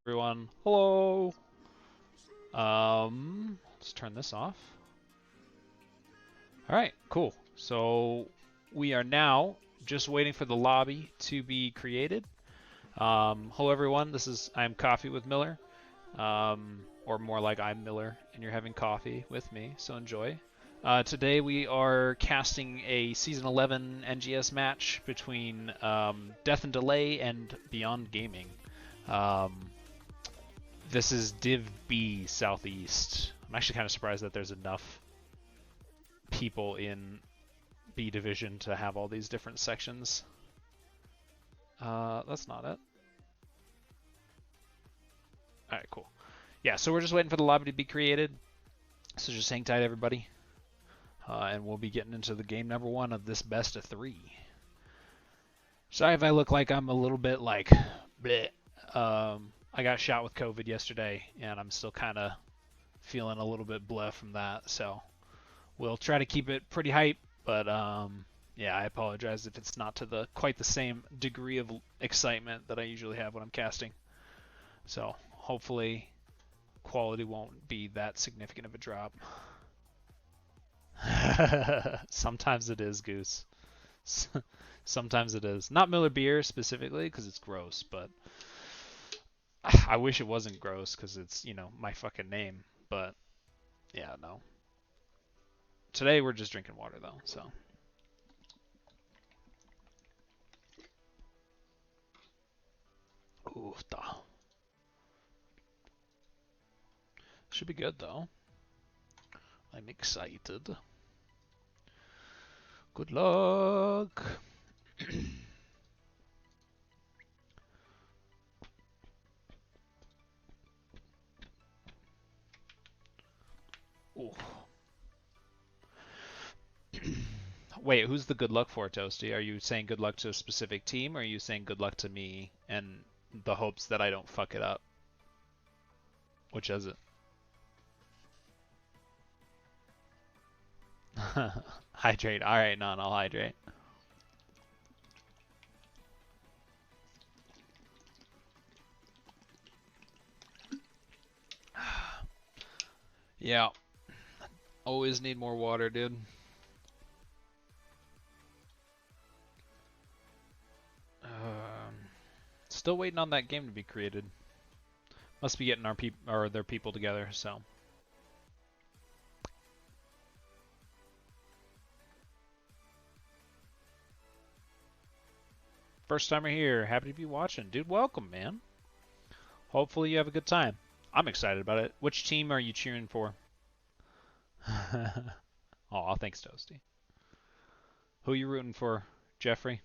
everyone. Hello. Let's turn this off. All right, cool. So we are now just waiting for the lobby to be created. Hello, everyone. I'm Coffee with Miller, or more like I'm Miller, and you're having coffee with me. So enjoy. Today we are casting a Season 11 NGS match between Death and Delay and Beyond Gaming. This is Div B Southeast. I'm actually kind of surprised that there's enough people in B Division to have all these different sections. That's not it. Alright, cool. Yeah, so we're just waiting for the lobby to be created. So just hang tight, everybody. And we'll be getting into the game number 1 of this best of 3. Sorry if I look like I'm a little bit like bleh. I got shot with COVID yesterday, and I'm still kind of feeling a little bit bleh from that. So we'll try to keep it pretty hype, but yeah, I apologize if it's not to quite the same degree of excitement that I usually have when I'm casting. So hopefully quality won't be that significant of a drop. Sometimes it is, Goose. Sometimes it is. Not Miller beer specifically, because it's gross, but I wish it wasn't gross because it's, my fucking name. But yeah, no. Today we're just drinking water though, so. Ooh, should be good though. I'm excited. Good luck. Ooh. Wait, who's the good luck for, Toasty? Are you saying good luck to a specific team, or are you saying good luck to me and the hopes that I don't fuck it up? Which is it? Hydrate. Alright, non, I'll hydrate. Yeah. Always need more water, dude. Still waiting on that game to be created. Must be getting their people together, so. First timer here. Happy to be watching. Dude, welcome, man. Hopefully you have a good time. I'm excited about it. Which team are you cheering for? Aw, thanks, Toasty. Who are you rooting for, Jeffrey?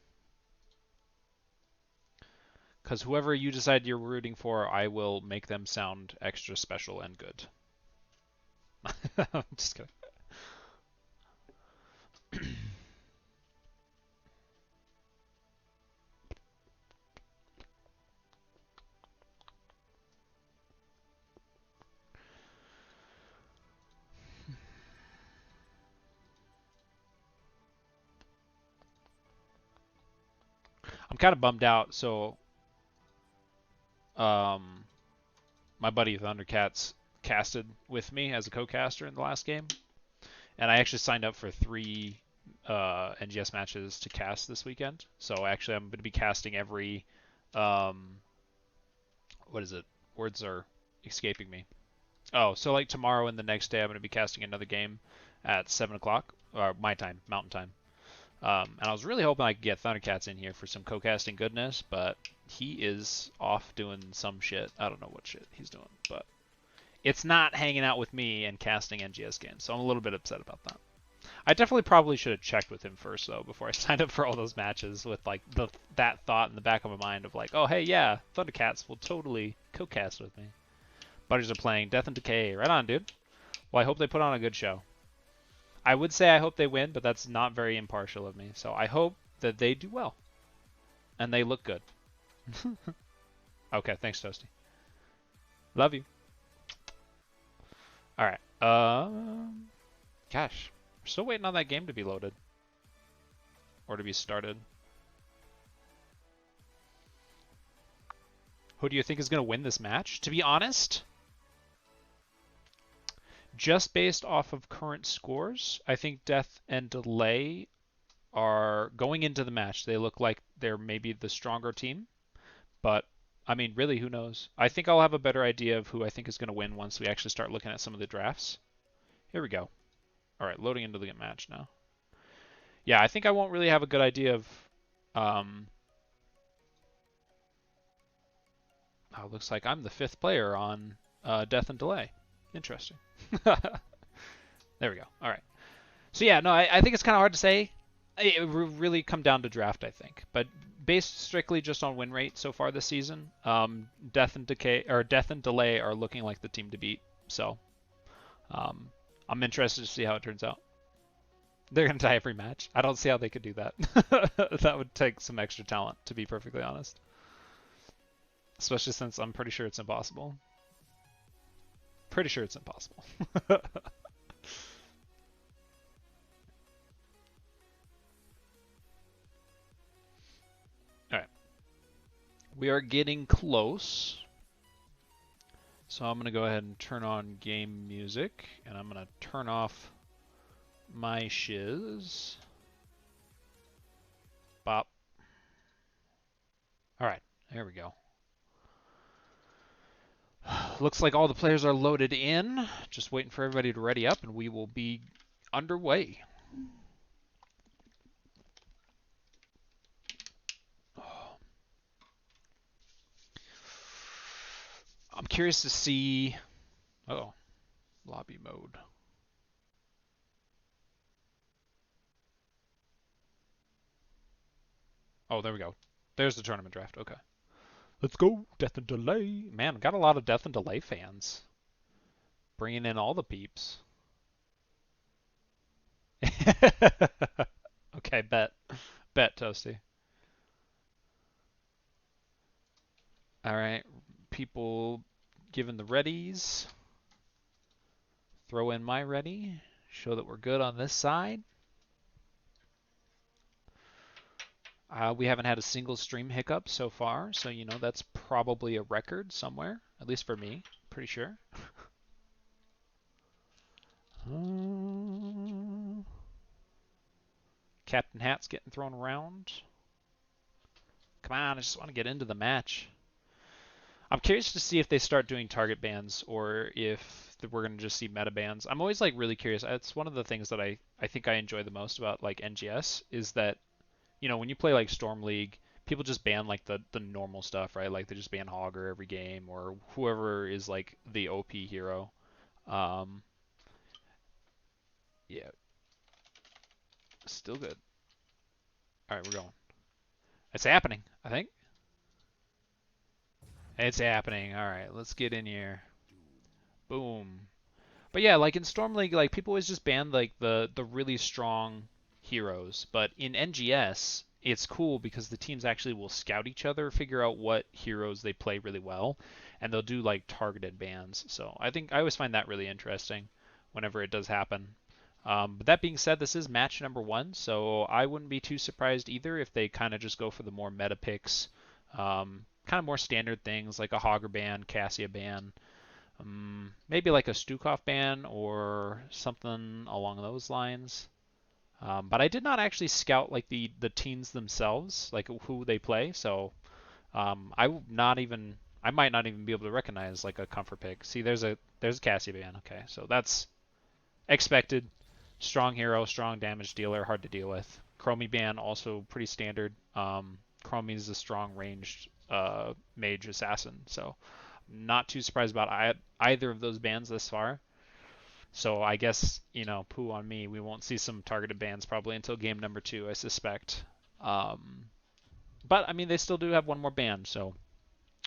Because whoever you decide you're rooting for, I will make them sound extra special and good. I'm just kidding. I'm kind of bummed out, so my buddy Thundercats casted with me as a co-caster in the last game, and I actually signed up for 3 NGS matches to cast this weekend. So actually, I'm going to be casting every what is it? Words are escaping me. Oh, so like tomorrow and the next day, I'm going to be casting another game at 7 o'clock, my time, Mountain Time. And I was really hoping I could get Thundercats in here for some co-casting goodness, but he is off doing some shit. I don't know what shit he's doing, but it's not hanging out with me and casting NGS games, so I'm a little bit upset about that. I definitely probably should have checked with him first, though, before I signed up for all those matches with like that thought in the back of my mind of like, oh, hey, yeah, Thundercats will totally co-cast with me. Buddies are playing Death and Decay. Right on, dude. Well, I hope they put on a good show. I would say I hope they win, but that's not very impartial of me. So I hope that they do well. And they look good. Okay, thanks, Toasty. Love you. Alright. Gosh. We're still waiting on that game to be loaded. Or to be started. Who do you think is going to win this match? To be honest, just based off of current scores, I think Death and Delay are going into the match. They look like they're maybe the stronger team, but I mean, really, who knows? I think I'll have a better idea of who I think is going to win once we actually start looking at some of the drafts. Here we go. All right, loading into the match now. Yeah, I think I won't really have a good idea of. Oh, looks like I'm the fifth player on Death and Delay. Interesting. There we go. All right. So yeah, no, I think it's kind of hard to say. It will really come down to draft, I think. But based strictly just on win rate so far this season, Death and Delay are looking like the team to beat. So I'm interested to see how it turns out. They're gonna tie every match. I don't see how they could do that. That would take some extra talent, to be perfectly honest. Especially since I'm pretty sure it's impossible. Pretty sure it's impossible. Alright. We are getting close. So I'm going to go ahead and turn on game music. And I'm going to turn off my shiz. Bop. Alright, there we go. Looks like all the players are loaded in. Just waiting for everybody to ready up and we will be underway. I'm curious to see... Oh, lobby mode. Oh, there we go. There's the tournament draft. Okay. Let's go. Death and Delay. Man, got a lot of Death and Delay fans. Bringing in all the peeps. Okay, bet. Bet, Toasty. Alright, people giving the readies. Throw in my ready. Show that we're good on this side. We haven't had a single stream hiccup so far, so you know that's probably a record somewhere, at least for me, pretty sure. Captain Hat's getting thrown around. Come on, I just want to get into the match. I'm curious to see if they start doing target bans or if we're going to just see meta bans. I'm always like really curious. It's one of the things that I think I enjoy the most about like NGS is that, you know, when you play like Storm League, people just ban like the normal stuff, right? Like they just ban Hogger every game or whoever is like the OP hero. Yeah. Still good. All right, we're going. It's happening, I think. It's happening. All right, let's get in here. Boom. But yeah, like in Storm League, like people always just ban like the really strong heroes. But in NGS, it's cool because the teams actually will scout each other, figure out what heroes they play really well, and they'll do like targeted bans. So I think I always find that really interesting whenever it does happen. But that being said, this is match number 1, so I wouldn't be too surprised either if they kind of just go for the more meta picks, kind of more standard things like a Hogger ban, Cassia ban, maybe like a Stukov ban or something along those lines. But I did not actually scout like the teams themselves, like who they play, so I might not even be able to recognize like a comfort pick. See, there's a Cassia ban. Okay, so that's expected. Strong hero, strong damage dealer, hard to deal with. Chromie ban also pretty standard. Chromie is a strong ranged mage assassin, so not too surprised about either of those bans this far. So I guess, you know, poo on me. We won't see some targeted bans probably until game number 2, I suspect. But I mean, they still do have one more ban, so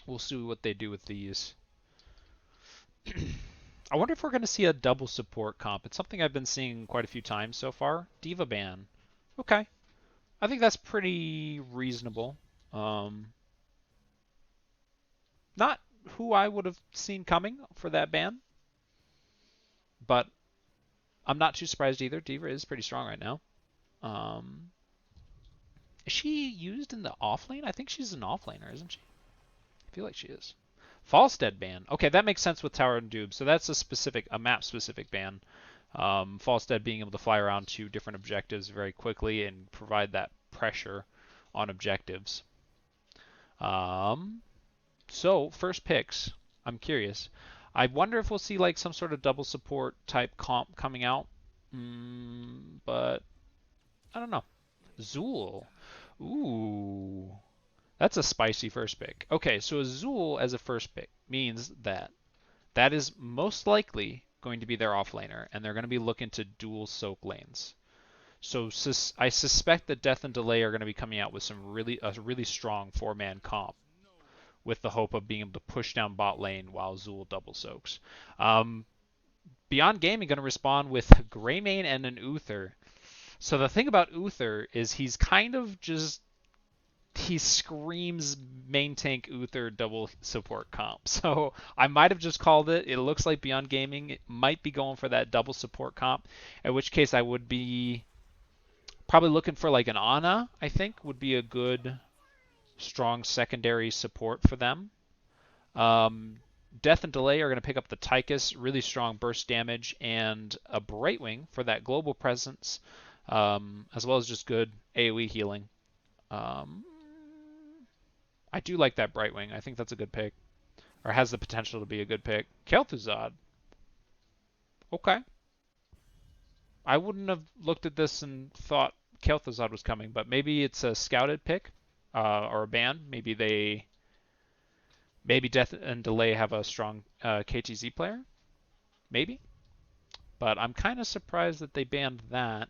we'll see what they do with these. I wonder if we're going to see a double support comp. It's something I've been seeing quite a few times so far. Diva ban. Okay. I think that's pretty reasonable. Not who I would have seen coming for that ban, but I'm not too surprised either. Diva is pretty strong right now. Is she used in the offlane? I think she's an offlaner, isn't she? feel like she is. Falstead ban. Okay, that makes sense with Tower and Doob. So that's a map-specific ban. Falstead being able to fly around to different objectives very quickly and provide that pressure on objectives. So first picks. I'm curious. I wonder if we'll see like some sort of double support type comp coming out. But I don't know. Zool. Ooh. That's a spicy first pick. Okay, so Azul as a first pick means that that is most likely going to be their offlaner, and they're going to be looking to dual soak lanes. So I suspect that Death and Delay are going to be coming out with a really strong 4-man comp, with the hope of being able to push down bot lane while Azul double soaks. Beyond Gaming going to respond with Greymane and an Uther. So the thing about Uther is he's kind of just he screams main tank Uther double support comp. So I might have just called it. It looks like Beyond Gaming might be going for that double support comp, in which case I would be probably looking for like an Ana, I think, would be a good strong secondary support for them. Death and Delay are going to pick up the Tychus, really strong burst damage, and a Brightwing for that global presence, as well as just good AoE healing. I do like that Brightwing. I think that's a good pick. Or has the potential to be a good pick. Kel'Thuzad. Okay. I wouldn't have looked at this and thought Kel'Thuzad was coming, but maybe it's a scouted pick or a ban. Maybe Death and Delay have a strong KTZ player. Maybe. But I'm kind of surprised that they banned that.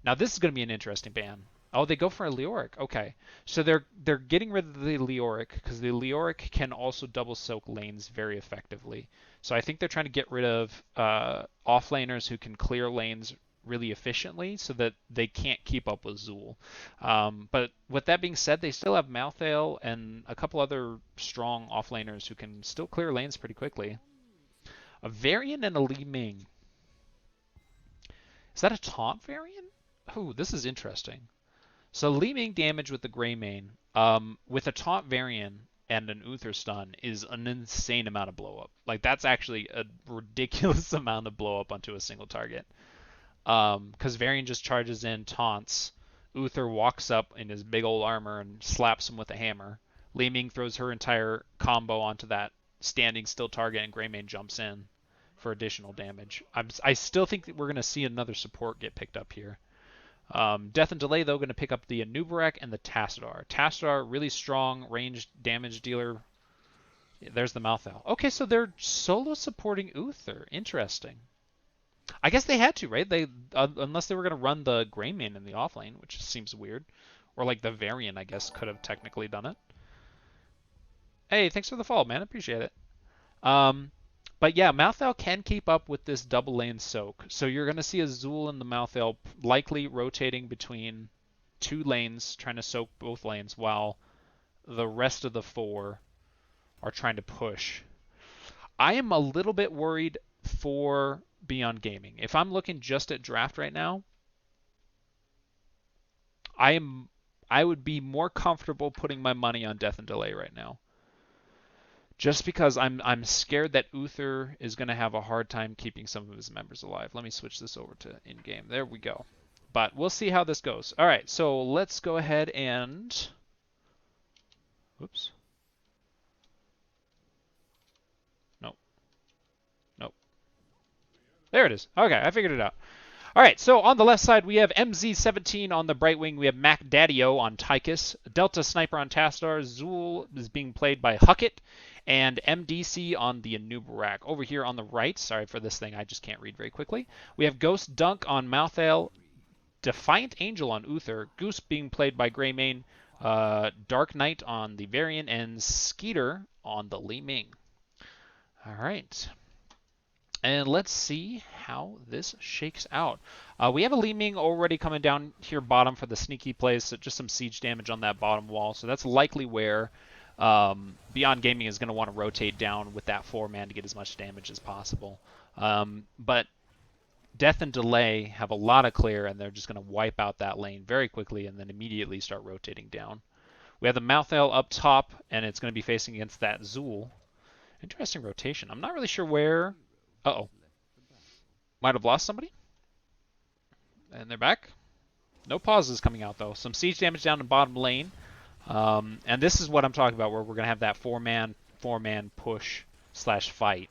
Now this is going to be an interesting ban. Oh, they go for a Leoric. Okay. So they're getting rid of the Leoric because the Leoric can also double soak lanes very effectively. So I think they're trying to get rid of offlaners who can clear lanes really efficiently so that they can't keep up with Zool. But with that being said, they still have Malthael and a couple other strong offlaners who can still clear lanes pretty quickly. A Varian and a Li Ming. Is that a taunt variant? Oh, this is interesting. So Li Ming damage with the Greymane, with a taunt variant and an Uther stun is an insane amount of blow up. Like that's actually a ridiculous amount of blow up onto a single target. Because variant just charges in, taunts. Uther walks up in his big old armor and slaps him with a hammer. Li Ming throws her entire combo onto that standing still target, and Greymane jumps in for additional damage. I still think that we're going to see another support get picked up here. Death and Delay, though, going to pick up the Anubarak and the Tassadar. Tassadar, really strong ranged damage dealer. Yeah, there's the Malthael. Okay, so they're solo supporting Uther. Interesting. I guess they had to, right? They unless they were going to run the Greymane in the offlane, which seems weird. Or like the Variant, I guess, could have technically done it. Hey, thanks for the follow, man. Appreciate it. But yeah, Malthael can keep up with this double lane soak. So you're going to see Azul and the Malthael likely rotating between two lanes, trying to soak both lanes, while the rest of the four are trying to push. I am a little bit worried for Beyond Gaming. If I'm looking just at draft right now, I would be more comfortable putting my money on Death and Delay right now. Just because I'm scared that Uther is going to have a hard time keeping some of his members alive. Let me switch this over to in-game. There we go. But we'll see how this goes. All right, so let's go ahead and... Oops. Nope. Nope. There it is. Okay, I figured it out. All right, so on the left side, we have MZ17 on the Brightwing. We have Mac Daddio on Tychus. Delta Sniper on Tassadar. Zool is being played by Huckett. And MDC on the Anubarak. Over here on the right, sorry for this thing, I just can't read very quickly. We have Ghost Dunk on Malthael. Defiant Angel on Uther. Goose being played by Greymane. Dark Knight on the Variant. And Skeeter on the Li Ming. All right. And let's see how this shakes out. We have a Li Ming already coming down here bottom for the sneaky plays, so just some siege damage on that bottom wall. So that's likely where Beyond Gaming is going to want to rotate down with that 4-man to get as much damage as possible. But Death and Delay have a lot of clear, and they're just going to wipe out that lane very quickly and then immediately start rotating down. We have the Malthael up top, and it's going to be facing against that Zool. Interesting rotation. I'm not really sure where. Uh-oh. Might have lost somebody. And they're back. No pauses coming out, though. Some siege damage down in bottom lane. And this is what I'm talking about, where we're going to have that four-man push / fight.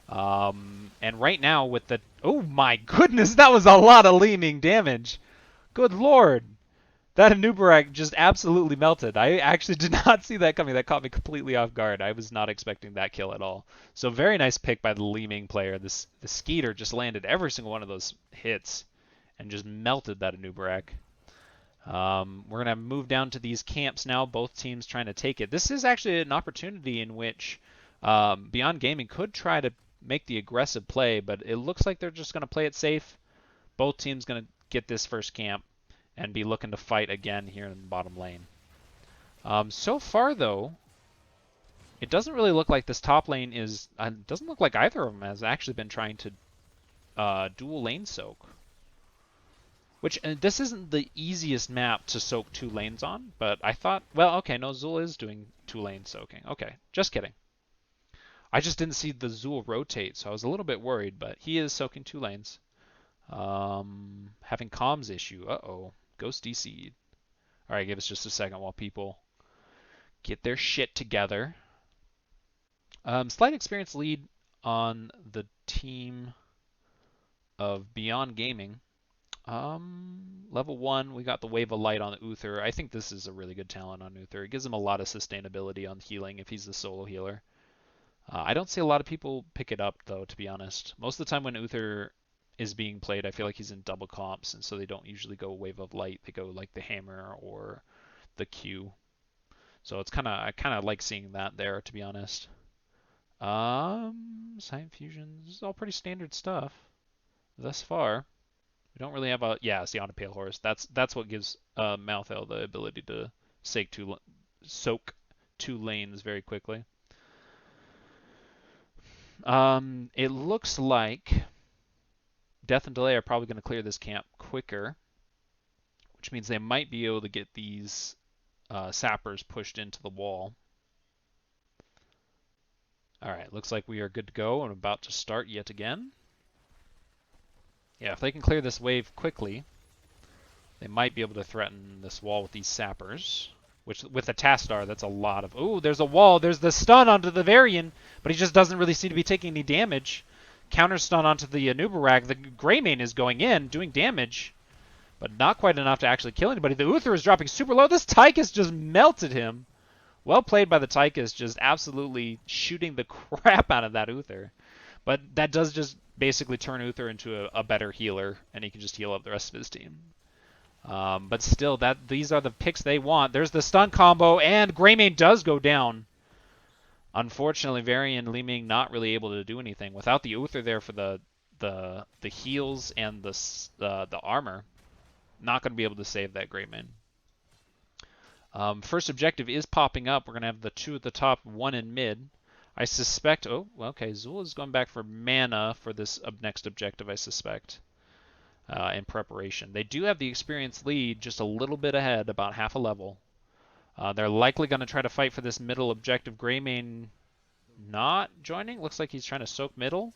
And right now with the... Oh my goodness, that was a lot of leaning damage. Good lord. That Anubarak just absolutely melted. I actually did not see that coming. That caught me completely off guard. I was not expecting that kill at all. So very nice pick by the Leeming player. The Skeeter just landed every single one of those hits and just melted that Anubarak. We're going to move down to these camps now, both teams trying to take it. This is actually an opportunity in which Beyond Gaming could try to make the aggressive play, but it looks like they're just going to play it safe. Both teams going to get this first camp and be looking to fight again here in the bottom lane. So far, though, it doesn't really look like this top lane is... doesn't look like either of them has actually been trying to dual lane soak. Which, this isn't the easiest map to soak 2 lanes on, but I thought... Well, okay, no, Zul is doing 2 lane soaking. Okay, just kidding. I just didn't see the Zul rotate, so I was a little bit worried, but he is soaking 2 lanes. Having comms issue. Uh-oh. Ghost DC'd. Alright, give us just a second while people get their shit together. Slight experience lead on the team of Beyond Gaming. Level 1, we got the Wave of Light on the Uther. I think this is a really good talent on Uther. It gives him a lot of sustainability on healing if he's the solo healer. I don't see a lot of people pick it up, though, to be honest. Most of the time when Uther is being played, I feel like he's in double comps, and so they don't usually go Wave of Light. They go like the Hammer or the Q. So it's I kind of like seeing that there, to be honest. Science Fusion, this is all pretty standard stuff thus far. We don't really have a... Yeah, it's the On a Pale Horse. That's what gives Malthael the ability to soak 2 lanes very quickly. It looks like Death and Delay are probably going to clear this camp quicker, which means they might be able to get these sappers pushed into the wall. Alright, looks like we are good to go and about to start yet again. Yeah, if they can clear this wave quickly, they might be able to threaten this wall with these sappers. Which, with the Tastar, that's a lot of... Ooh, there's a wall. There's the stun onto the Varian, but he just doesn't really seem to be taking any damage. Counter stun onto the Anubarak. The Greymane is going in, doing damage, but not quite enough to actually kill anybody. The Uther is dropping super low. This Tychus just melted him. Well played by the Tychus, just absolutely shooting the crap out of that Uther. But that does just basically turn Uther into a better healer, and he can just heal up the rest of his team. But still, these are the picks they want. There's the stun combo, and Greymane does go down. Unfortunately, Varian Leeming not really able to do anything. Without the Uther there for the heals and the armor, not going to be able to save that Greymane. First objective is popping up. We're going to have the 2 at the top, 1 in mid. I suspect... Oh, okay, Zul is going back for mana for this next objective, I suspect. In preparation. They do have the experience lead just a little bit ahead, about half a level. They're likely going to try to fight for this middle objective. Greymane not joining. Looks like he's trying to soak middle,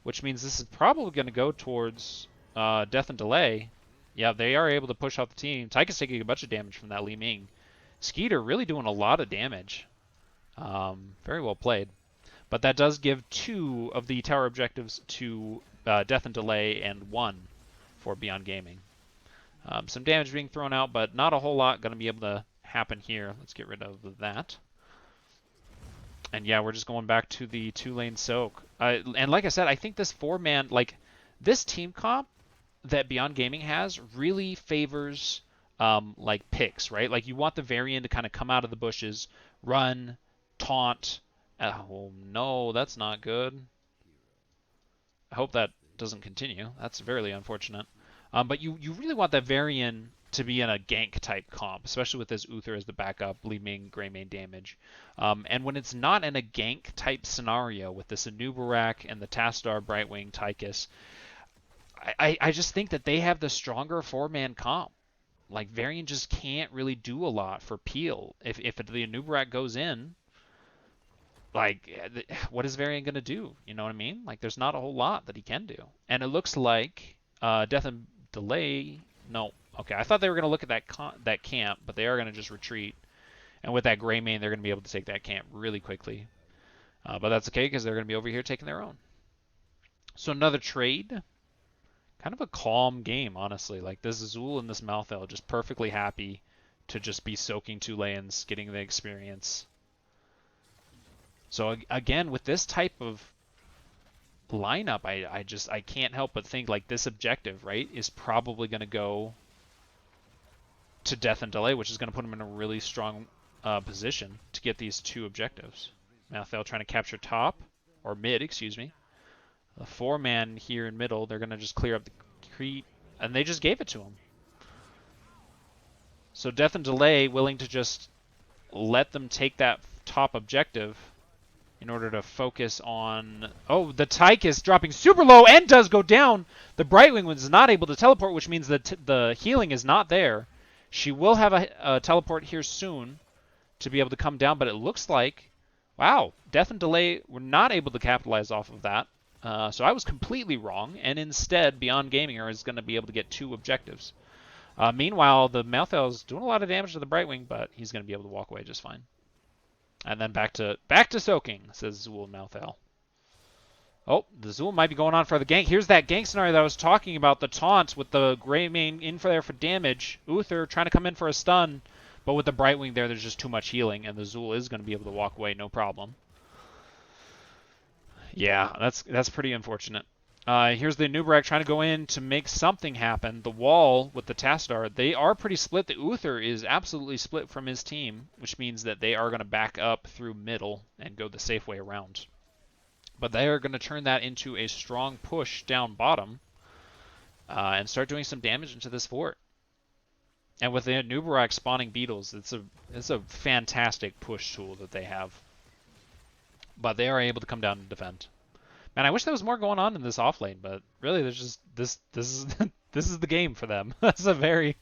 which means this is probably going to go towards Death and Delay. Yeah, they are able to push out the team. Tychus taking a bunch of damage from that Li Ming. Skeeter really doing a lot of damage. Very well played. But that does give 2 of the tower objectives to Death and Delay and 1 for Beyond Gaming. Some damage being thrown out, but not a whole lot going to be able to happen here. Let's get rid of that. And yeah, we're just going back to the 2-lane soak. And like I said, I think this 4-man, like this team comp that Beyond Gaming has really favors like picks, right? Like you want the Varian to kind of come out of the bushes, run, taunt. Oh no, that's not good. I hope that doesn't continue. That's very unfortunate. But you really want that Varian to be in a gank type comp, especially with this Uther as the backup, Leeming, Greymane damage. And when it's not in a gank type scenario with this Anubarak and the Tastar, Brightwing, Tychus, I just think that they have the stronger 4-man comp. like Varian just can't really do a lot for Peel. If the Anubarak goes in, like what is Varian gonna do? You know what I mean? Like there's not a whole lot that he can do. And it looks like Death and Delay. No, okay. I thought they were gonna look at that camp, but they are gonna just retreat. And with that Gray Mane, they're gonna be able to take that camp really quickly. But that's okay because they're gonna be over here taking their own. So another trade. Kind of a calm game, honestly. Like this Azul and this Malthael just perfectly happy to just be soaking 2 lanes, getting the experience. So again, with this type of lineup, I can't help but think like this objective, right, is probably going to go to Death and Delay, which is going to put him in a really strong position to get these 2 objectives. Malthael trying to capture top, or mid, excuse me. The 4-man here in middle, they're going to just clear up the creep, and they just gave it to him. So Death and Delay willing to just let them take that top objective in order to focus on... Oh, the Tyke is dropping super low and does go down. The Brightwing was not able to teleport, which means that the healing is not there. She will have a teleport here soon to be able to come down, but it looks like... Wow, Death and Delay were not able to capitalize off of that. So I was completely wrong, and instead, Beyond Gamer is going to be able to get 2 objectives. Meanwhile, the Malthael is doing a lot of damage to the Brightwing, but he's going to be able to walk away just fine. And then back to soaking, says Zul and Malthael. Oh, the Zul might be going on for the gank. Here's that gank scenario that I was talking about, the taunt with the Grey Mane in for there for damage. Uther trying to come in for a stun, but with the Brightwing there's just too much healing, and the Zul is going to be able to walk away, no problem. Yeah, that's pretty unfortunate. Here's the Anubarak trying to go in to make something happen. The wall with the Tassadar, they are pretty split. The Uther is absolutely split from his team, which means that they are going to back up through middle and go the safe way around. But they are going to turn that into a strong push down bottom and start doing some damage into this fort. And with the Anubarak spawning beetles, it's a fantastic push tool that they have. But they are able to come down and defend. Man, I wish there was more going on in this off lane, but really, there's just this is this is the game for them. That's a very,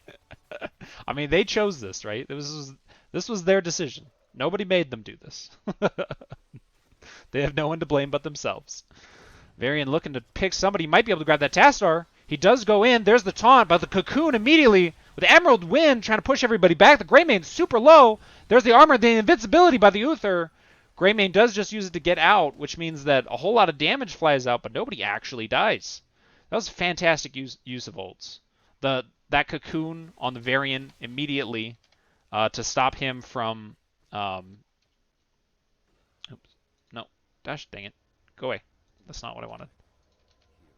I mean, they chose this, right? This was their decision. Nobody made them do this. They have no one to blame but themselves. Varian looking to pick somebody, might be able to grab that Tassadar. He does go in. There's the taunt, but the Cocoon immediately with the Emerald Wind trying to push everybody back. The Grey Mane's super low. There's the armor, the invincibility by the Uther. Grey Mane does just use it to get out, which means that a whole lot of damage flies out, but nobody actually dies. That was fantastic use of ults. That Cocoon on the Varian immediately to stop him from... oops. No. Dash, dang it. Go away. That's not what I wanted.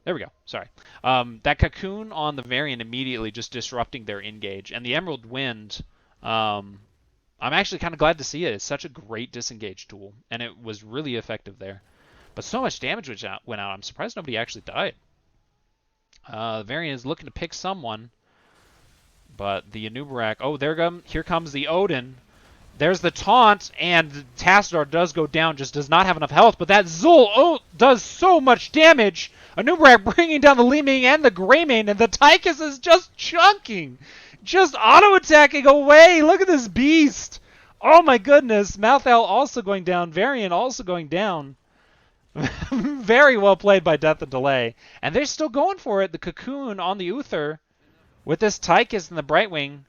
There we go. Sorry. That Cocoon on the Varian immediately just disrupting their engage. And the Emerald Wind... I'm actually kind of glad to see it. It's such a great disengage tool, and it was really effective there. But so much damage went out. I'm surprised nobody actually died. Varian is looking to pick someone, but the Anubarak... Oh, here comes the Odin. There's the taunt, and Tassadar does go down, just does not have enough health, but that Zul does so much damage. Anubarak bringing down the Li Ming and the Grey Mane, and the Tychus is just chunking. Just auto-attacking away. Look at this beast. Oh my goodness. Malthael also going down. Varian also going down. Very well played by Death and Delay. And they're still going for it. The Cocoon on the Uther with this Tychus and the Brightwing.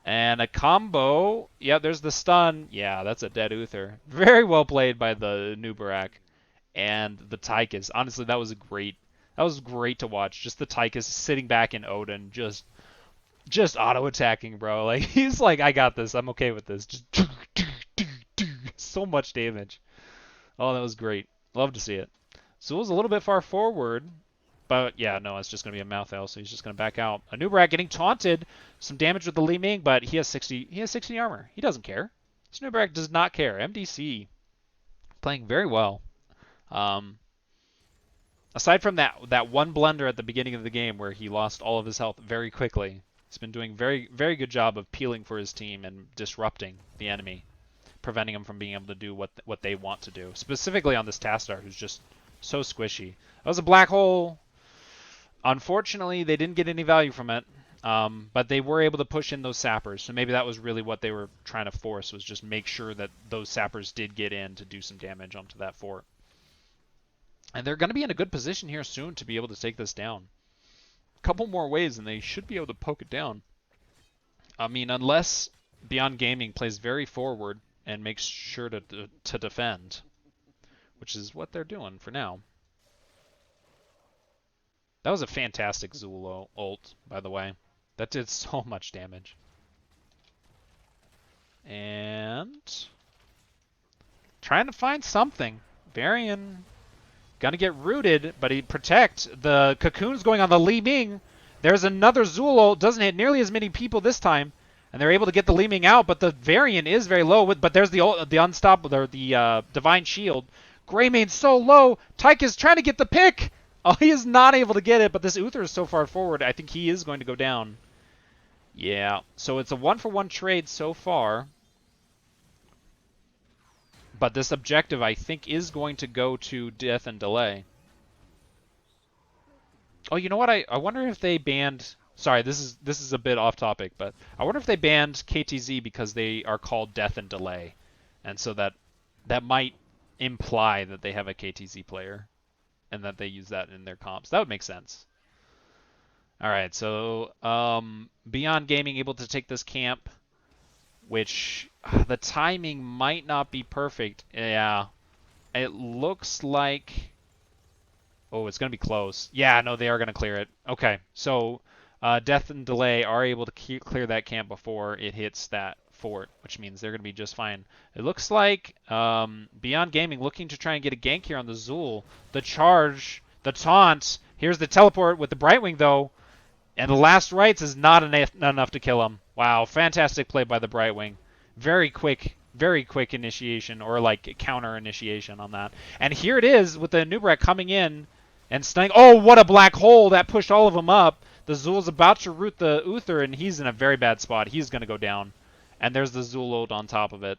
And a combo. Yeah, there's the stun. Yeah, that's a dead Uther. Very well played by the Anubarak and the Tychus. Honestly, that was great to watch. Just the Tychus sitting back in Odin, just auto-attacking, bro. Like, he's like, I got this. I'm okay with this. Just so much damage. Oh, that was great. Love to see it. Zul's a little bit far forward, but yeah, no, it's just going to be a Malthael, so he's just going to back out. Anubarak getting taunted. Some damage with the Li Ming, but he has 60 armor. He doesn't care. Anubarak does not care. MDC playing very well. Aside from that one blunder at the beginning of the game where he lost all of his health very quickly, he's been doing very, very good job of peeling for his team and disrupting the enemy, preventing them from being able to do what they want to do. Specifically on this Tassadar, who's just so squishy. That was a black hole. Unfortunately, they didn't get any value from it. But they were able to push in those sappers, so maybe that was really what they were trying to force, was just make sure that those sappers did get in to do some damage onto that fort. And they're going to be in a good position here soon to be able to take this down. A couple more waves and they should be able to poke it down. I mean, unless Beyond Gaming plays very forward and makes sure to defend, which is what they're doing for now. That was a fantastic Zul ult, by the way. That did so much damage. And trying to find something. Varian gonna get rooted, but he protect. The cocoon's going on the Li Ming. There's another Zul ult. Doesn't hit nearly as many people this time. And they're able to get the Li Ming out, but the Varian is very low. But there's the unstoppable, or the Divine Shield. Greymane's so low. Tyke is trying to get the pick. Oh, he is not able to get it, but this Uther is so far forward, I think he is going to go down. Yeah, so it's a 1-for-1 trade so far. But this objective, I think, is going to go to Death and Delay. Oh, you know what? I wonder if they banned... Sorry, this is a bit off topic, but I wonder if they banned KTZ because they are called Death and Delay. And so that might imply that they have a KTZ player. And that they use that in their comps. That would make sense. Alright, so Beyond Gaming able to take this camp, which the timing might not be perfect. Yeah, it looks like... Oh, it's going to be close. Yeah, no, they are going to clear it. Okay, so Death and Delay are able to clear that camp before it hits that fort, which means they're going to be just fine. It looks like Beyond Gaming looking to try and get a gank here on the Zul. The charge, the taunt. Here's the teleport with the Brightwing, though. And the last rites is not enough to kill him. Wow, fantastic play by the Brightwing. Very quick initiation, or like counter initiation on that. And here it is with the Nubrak coming in and stunning. Oh, what a black hole! That pushed all of them up. The Zul's about to root the Uther, and he's in a very bad spot. He's going to go down. And there's the Zul ult on top of it.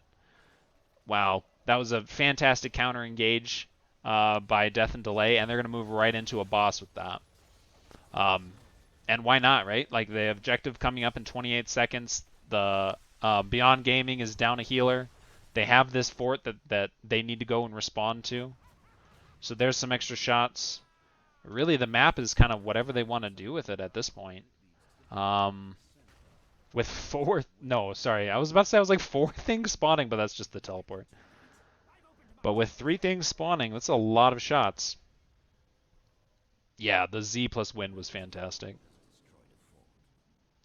Wow, that was a fantastic counter engage by Death and Delay, and they're going to move right into a boss with that. And why not, right? Like, the objective coming up in 28 seconds. The Beyond Gaming is down a healer. They have this fort that they need to go and respond to. So there's some extra shots. Really, the map is kind of whatever they want to do with it at this point. With four... No, sorry. I was about to say I was like 4 things spawning, but that's just the teleport. But with 3 things spawning, that's a lot of shots. Yeah, the Z plus wind was fantastic.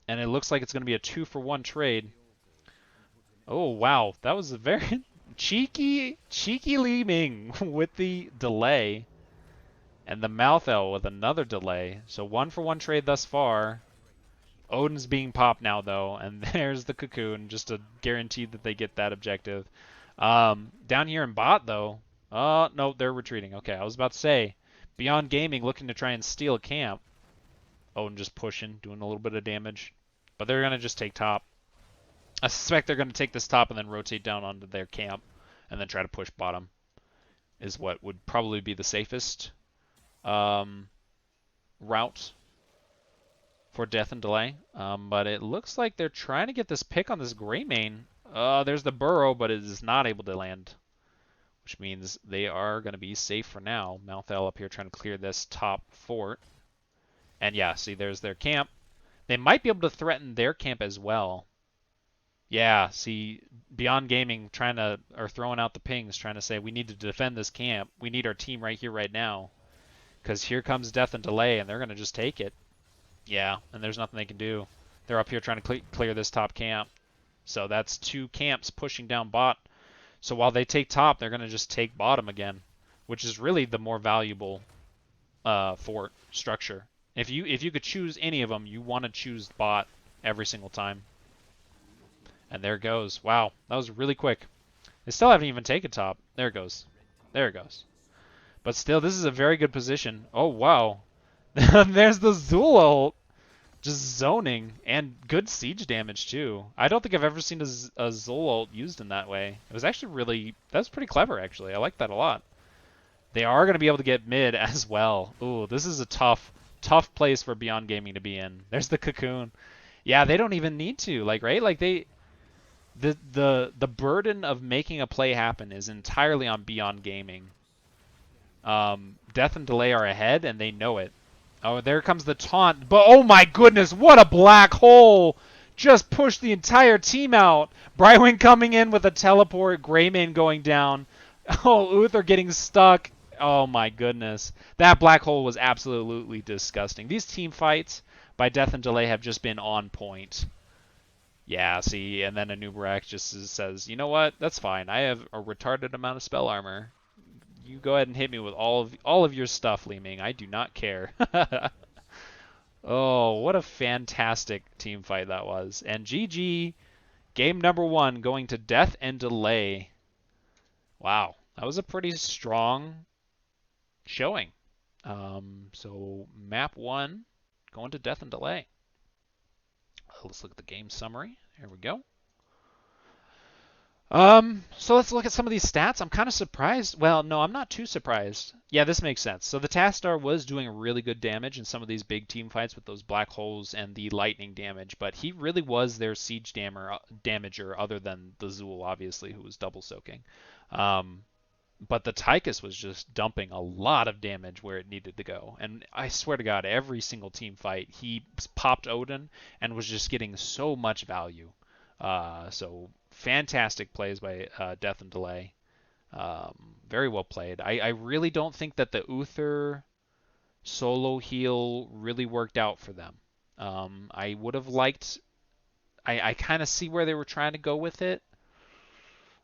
And it looks like it's going to be a 2-for-1 trade. Oh, wow. That was a very cheeky Li Ming with the delay. And the Malthel with another delay. So 1-for-1 trade thus far. Odin's being popped now, though. And there's the Cocoon, just to guarantee that they get that objective. Down here in bot, though. No, they're retreating. Okay, I was about to say. Beyond Gaming looking to try and steal a camp. Odin just pushing, doing a little bit of damage. But they're going to just take top. I suspect they're going to take this top and then rotate down onto their camp. And then try to push bottom. Is what would probably be the safest route for Death and Delay. But it looks like they're trying to get this pick on this Greymane. There's the burrow, but it is not able to land. Which means they are going to be safe for now. Malthel up here trying to clear this top fort. And yeah, see, there's their camp. They might be able to threaten their camp as well. Yeah, see, Beyond Gaming throwing out the pings, trying to say, we need to defend this camp. We need our team right here, right now. Because here comes Death and Delay, and they're going to just take it. Yeah, and there's nothing they can do. They're up here trying to clear this top camp. So that's 2 camps pushing down bot. So while they take top, they're going to just take bottom again, which is really the more valuable fort structure. If you could choose any of them, you want to choose bot every single time. And there it goes. Wow, that was really quick. They still haven't even taken top. There it goes. There it goes. But still, this is a very good position. Oh, wow. There's the Zul ult. Just zoning. And good siege damage, too. I don't think I've ever seen a Zul ult used in that way. It was actually really... That was pretty clever, actually. I like that a lot. They are going to be able to get mid as well. Ooh, this is a tough tough place for Beyond Gaming to be in. There's the Cocoon. Yeah, they don't even need to, like, right? Like the burden of making a play happen is entirely on Beyond Gaming. Death and Delay are ahead, and they know it. Oh, there comes the taunt. But oh my goodness, what a black hole! Just pushed the entire team out. Brightwing coming in with a teleport. Greymane going down. Oh, Uther getting stuck. Oh my goodness. That black hole was absolutely disgusting. These team fights by Death and Delay have just been on point. Yeah, see, and then Anubarak just says, you know what? That's fine. I have a retarded amount of spell armor. You go ahead and hit me with all of your stuff, Li Ming. I do not care. Oh, what a fantastic team fight that was. And GG, game number 1 going to Death and Delay. Wow, that was a pretty strong showing. So map 1 going to Death and Delay. Let's look at the game summary. Here we go. So let's look at some of these stats. I'm kind of surprised. Well, no, I'm not too surprised. Yeah, this makes sense. So the Tastar was doing really good damage in some of these big team fights with those black holes and the lightning damage, but he really was their siege damager other than the Zool, obviously, who was double soaking. Um, but the Tychus was just dumping a lot of damage where it needed to go. And I swear to God, every single team fight, he popped Odin and was just getting so much value. So fantastic plays by Death and Delay. Very well played. I really don't think that the Uther solo heal really worked out for them. I would have liked. I kind of see where they were trying to go with it,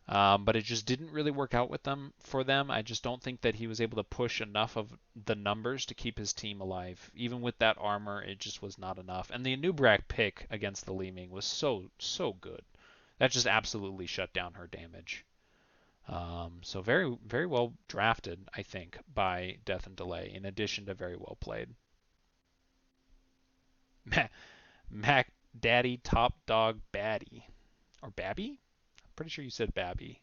but it just didn't really work out with them for them. I just don't think that he was able to push enough of the numbers to keep his team alive. Even with that armor, it just was not enough. And the Anubrak pick against the Li Ming was so good. That just absolutely shut down her damage. So very well drafted, I think, by Death and Delay. In addition to very well played. Mac Daddy Top Dog Baddie or Babby? I'm pretty sure you said Babby.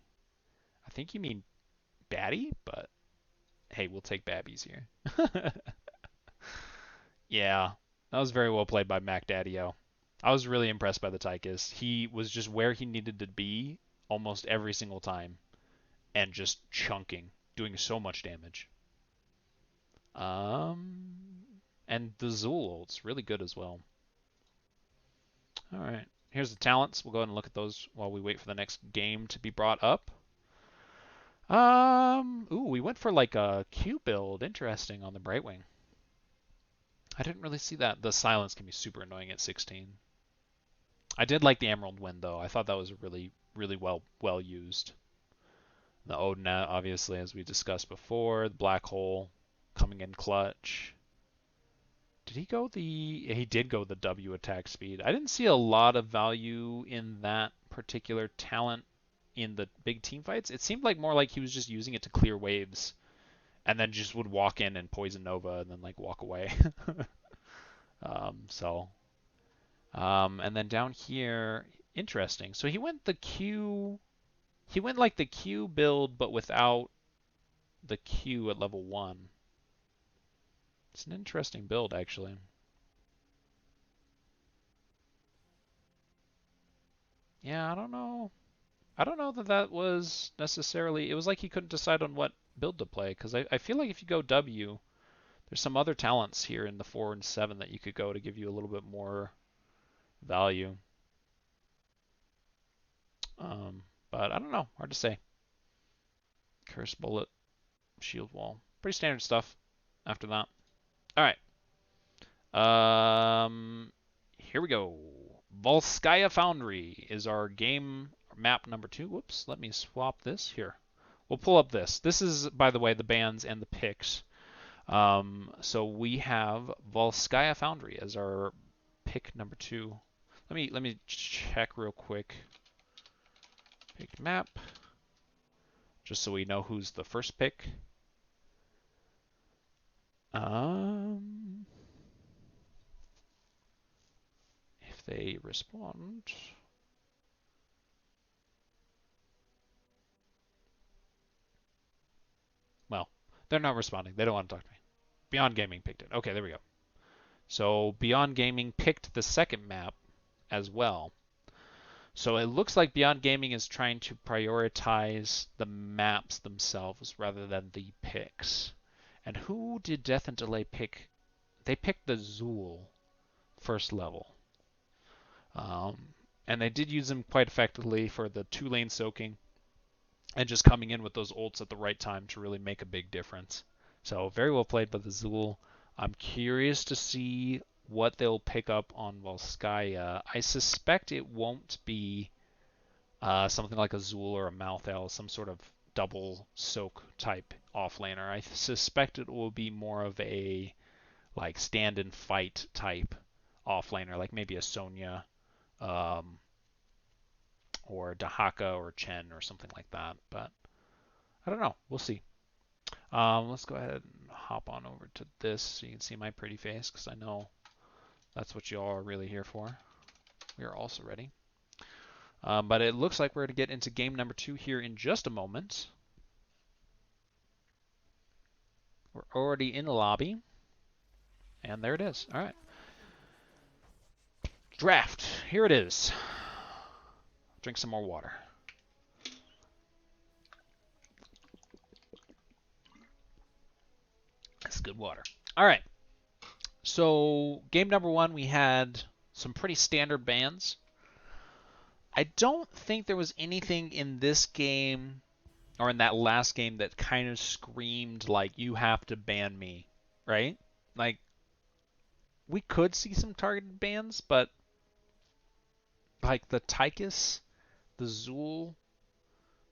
I think you mean Batty, but hey, we'll take Babbies here. Yeah, that was very well played by Mac Daddy-O. I was really impressed by the Tychus. He was just where he needed to be almost every single time and just chunking, doing so much damage. Um, and the Zool ult's really good as well. All right, here's the talents. We'll go ahead and look at those while we wait for the next game to be brought up. Ooh, we went for like a Q build. Interesting on the Brightwing. I didn't really see that. The silence can be super annoying at 16. I did like the Emerald Wind though. I thought that was really well used. The Odin, obviously, as we discussed before, the Black Hole coming in clutch. Did he go the? He did go the W attack speed. I didn't see a lot of value in that particular talent in the big team fights. It seemed like more like he was just using it to clear waves, and then just would walk in and poison Nova and then like walk away. And then down here, interesting. So he went the Q. He went like the Q build, but without the Q at level 1. It's an interesting build, actually. Yeah, I don't know. I don't know that that was necessarily. It was like he couldn't decide on what build to play, because I feel like if you go W, there's some other talents here in the 4 and 7 that you could go to give you a little bit more value. But I don't know. Hard to say. Curse bullet, shield wall. Pretty standard stuff after that. All right. Here we go. Volskaya Foundry is our game map number 2. Whoops, let me swap this here. We'll pull up this. This is, by the way, the bands and the picks. So we have Volskaya Foundry as our pick number 2. Let me check real quick. Pick map, just so we know who's the first pick. If they respond. Well, they're not responding. They don't want to talk to me. Beyond Gaming picked it. Okay, there we go. So Beyond Gaming picked the second map as well. So it looks like Beyond Gaming is trying to prioritize the maps themselves rather than the picks. And who did Death and Delay pick? They picked the Zool first level. Um, and they did use him quite effectively for the 2-lane soaking and just coming in with those ults at the right time to really make a big difference. So very well played by the Zool. I'm curious to see what they'll pick up on Volskaya. I suspect it won't be something like a Zool or a Malthael, some sort of double soak type offlaner. I suspect it will be more of a like stand and fight type offlaner, like maybe a Sonya um, or Dahaka or Chen or something like that. But I don't know. We'll see. Let's go ahead and hop on over to this so you can see my pretty face because I know that's what you all are really here for. We are also ready. But it looks like we're going to get into game number 2 here in just a moment. We're already in the lobby. And there it is. All right. Draft. Here it is. Drink some more water. That's good water. All right. So game number 1, we had some pretty standard bans. I don't think there was anything in this game or in that last game that kind of screamed like you have to ban me, right? Like we could see some targeted bans, but like the Tychus, the Zool,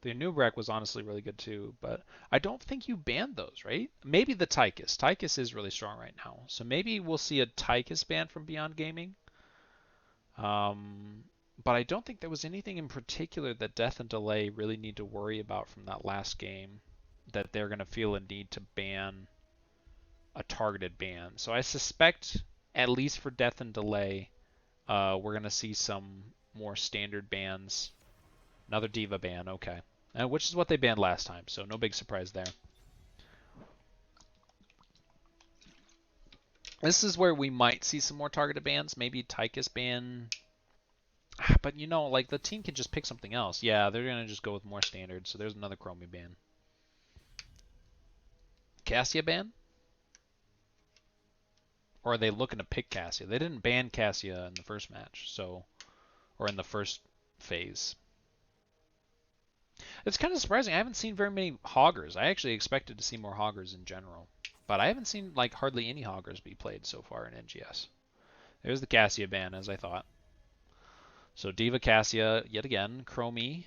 the Nubrek was honestly really good too, but I don't think you banned those, right? Maybe the Tychus. Tychus is really strong right now, so maybe we'll see a Tychus ban from Beyond Gaming. Um, but I don't think there was anything in particular that Death and Delay really need to worry about from that last game that they're going to feel a need to ban a targeted ban. So I suspect, at least for Death and Delay, we're going to see some more standard bans. Another Diva ban, okay. Which is what they banned last time, so no big surprise there. This is where we might see some more targeted bans. Maybe Tychus ban. But you know, like the team can just pick something else. Yeah, they're going to just go with more standard, so there's another Chromie ban. Cassia ban? Or are they looking to pick Cassia? They didn't ban Cassia in the first match, so, or in the first phase. It's kind of surprising. I haven't seen very many Hoggers. I actually expected to see more Hoggers in general, but I haven't seen like hardly any Hoggers be played so far in NGS. There's the Cassia ban, as I thought. So Diva Cassia yet again, Chromie,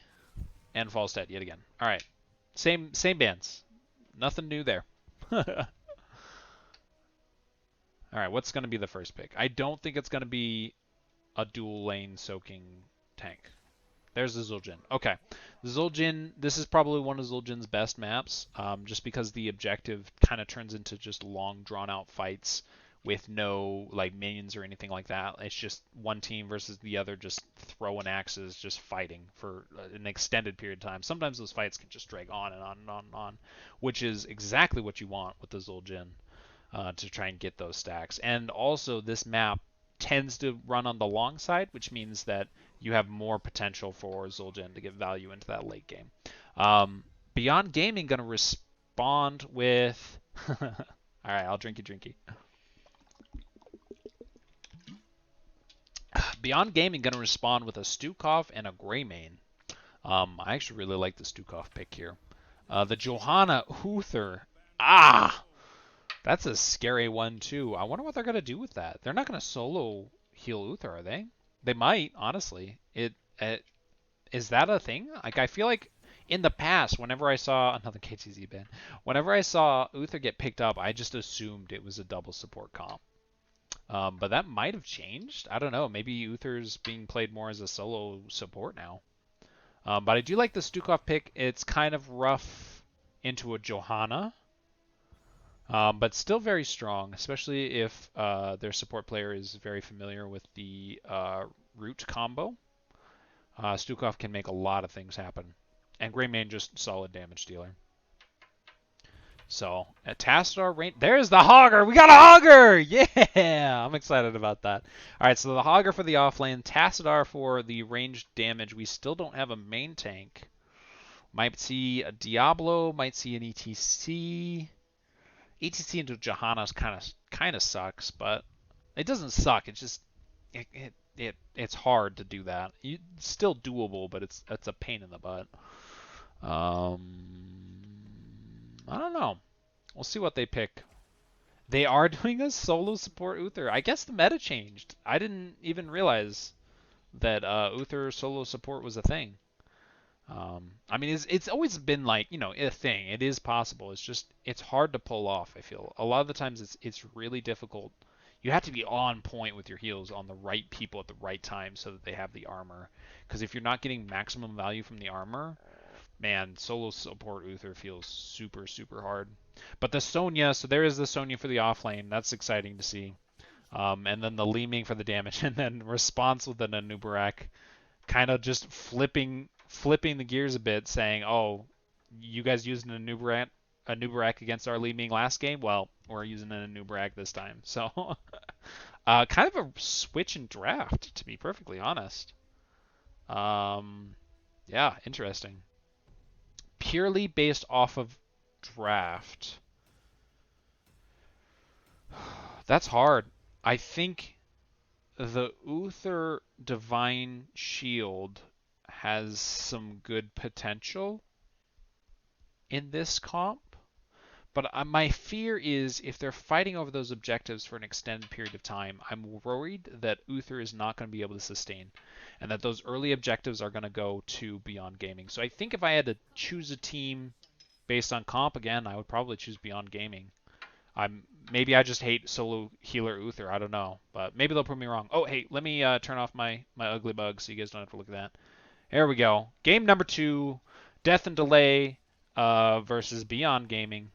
and Falstad yet again. All right, same bans. Nothing new there. All right, what's going to be the first pick? I don't think it's going to be a dual lane soaking tank. There's the Zul'jin. Okay. The Zul'jin, this is probably one of Zul'jin's best maps, just because the objective kind of turns into just long, drawn-out fights with no like minions or anything like that. It's just one team versus the other just throwing axes, just fighting for an extended period of time. Sometimes those fights can just drag on and on and on and on, which is exactly what you want with the Zul'jin to try and get those stacks. And also, this map tends to run on the long side, which means that you have more potential for Zul'jin to get value into that late game. Beyond Gaming going to respond with... All right, I'll drinky. Beyond Gaming going to respond with a Stukov and a Greymane. I actually really like the Stukov pick here. The Johanna Uther. That's a scary one, too. I wonder what they're going to do with that. They're not going to solo heal Uther, are they? They might, honestly. Is that a thing? Like, I feel like in the past, whenever I saw another KTZ ban, whenever I saw Uther get picked up, I just assumed it was a double support comp. But that might have changed. I don't know. Maybe Uther's being played more as a solo support now. But I do like the Stukov pick. It's kind of rough into a Johanna. But still very strong, especially if their support player is very familiar with the root combo. Stukov can make a lot of things happen. And Greymane just solid damage dealer. So, at Tassadar range, there's the Hogger! We got a Hogger! Yeah! I'm excited about that. Alright, so the Hogger for the offlane, Tassadar for the ranged damage. We still don't have a main tank. Might see a Diablo, might see an ETC. ETC into Johanna's kind of sucks, but it doesn't suck. It's just it's hard to do that. It's still doable, but it's a pain in the butt. I don't know. We'll see what they pick. They are doing a solo support Uther. I guess the meta changed. I didn't even realize that Uther solo support was a thing. I mean, it's always been like, you know, a thing. It is possible. It's just it's hard to pull off. I feel a lot of the times it's really difficult. You have to be on point with your heals on the right people at the right time so that they have the armor. Because if you're not getting maximum value from the armor, man, solo support Uther feels super, super hard. But the Sonya, so there is the Sonya for the offlane. That's exciting to see. And then the Li Ming for the damage, and then response with the Anubarak, kind of just flipping the gears a bit, saying, "Oh, you guys used an Anubarak against our Li Ming last game. Well, we're using an Anubarak this time." So, kind of a switch in draft, to be perfectly honest. Yeah, interesting. Purely based off of draft. That's hard. I think the Uther Divine Shield has some good potential in this comp. But my fear is if they're fighting over those objectives for an extended period of time, I'm worried that Uther is not going to be able to sustain, and that those early objectives are going to go to Beyond Gaming. So I think if I had to choose a team based on comp, again, I would probably choose Beyond Gaming. Maybe I just hate solo healer Uther. I don't know, but maybe they'll prove me wrong. Oh, hey, let me turn off my ugly bug so you guys don't have to look at that. There we go. Game number 2, Death and Delay versus Beyond Gaming.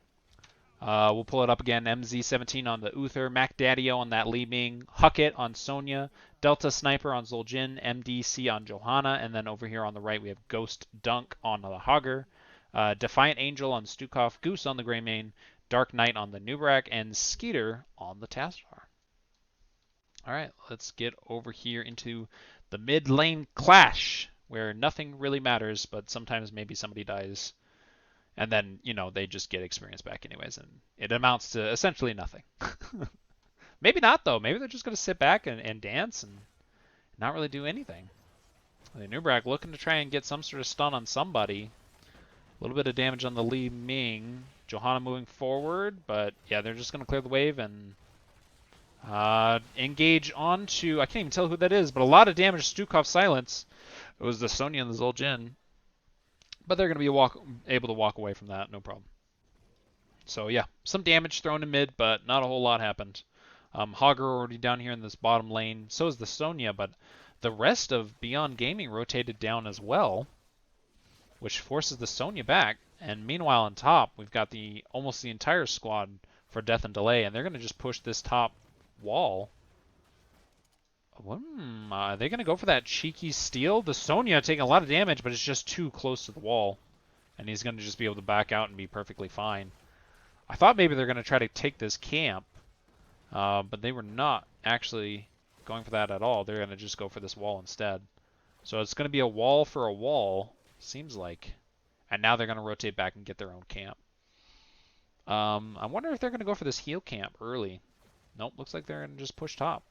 We'll pull it up again. MZ17 on the Uther, Mac Daddio on that Li Ming, Huckett on Sonya, Delta Sniper on Zul'jin, MDC on Johanna, and then over here on the right we have Ghost Dunk on the Hogger, Defiant Angel on Stukov, Goose on the Greymane, Dark Knight on the Nubarak, and Skeeter on the Tassadar. Alright, let's get over here into the mid lane clash, where nothing really matters, but sometimes maybe somebody dies. And then, you know, they just get experience back anyways, and it amounts to essentially nothing. Maybe not, though. Maybe they're just going to sit back and dance and not really do anything. The Nubarak looking to try and get some sort of stun on somebody. A little bit of damage on the Li Ming. Johanna moving forward, but yeah, they're just going to clear the wave and engage onto... I can't even tell who that is, but a lot of damage to Stukov Silence. It was the Sonya and the Zul'jin. But they're going to be able to walk away from that, no problem. So yeah, some damage thrown in mid, but not a whole lot happened. Hogger already down here in this bottom lane. So is the Sonya, but the rest of Beyond Gaming rotated down as well, which forces the Sonya back. And meanwhile on top, we've got almost the entire squad for Death and Delay, and they're going to just push this top wall. Are they going to go for that cheeky steal? The Sonya taking a lot of damage, but it's just too close to the wall. And he's going to just be able to back out and be perfectly fine. I thought maybe they're going to try to take this camp, but they were not actually going for that at all. They're going to just go for this wall instead. So it's going to be a wall for a wall, seems like. And now they're going to rotate back and get their own camp. I wonder if they're going to go for this heal camp early. Nope, looks like they're going to just push top.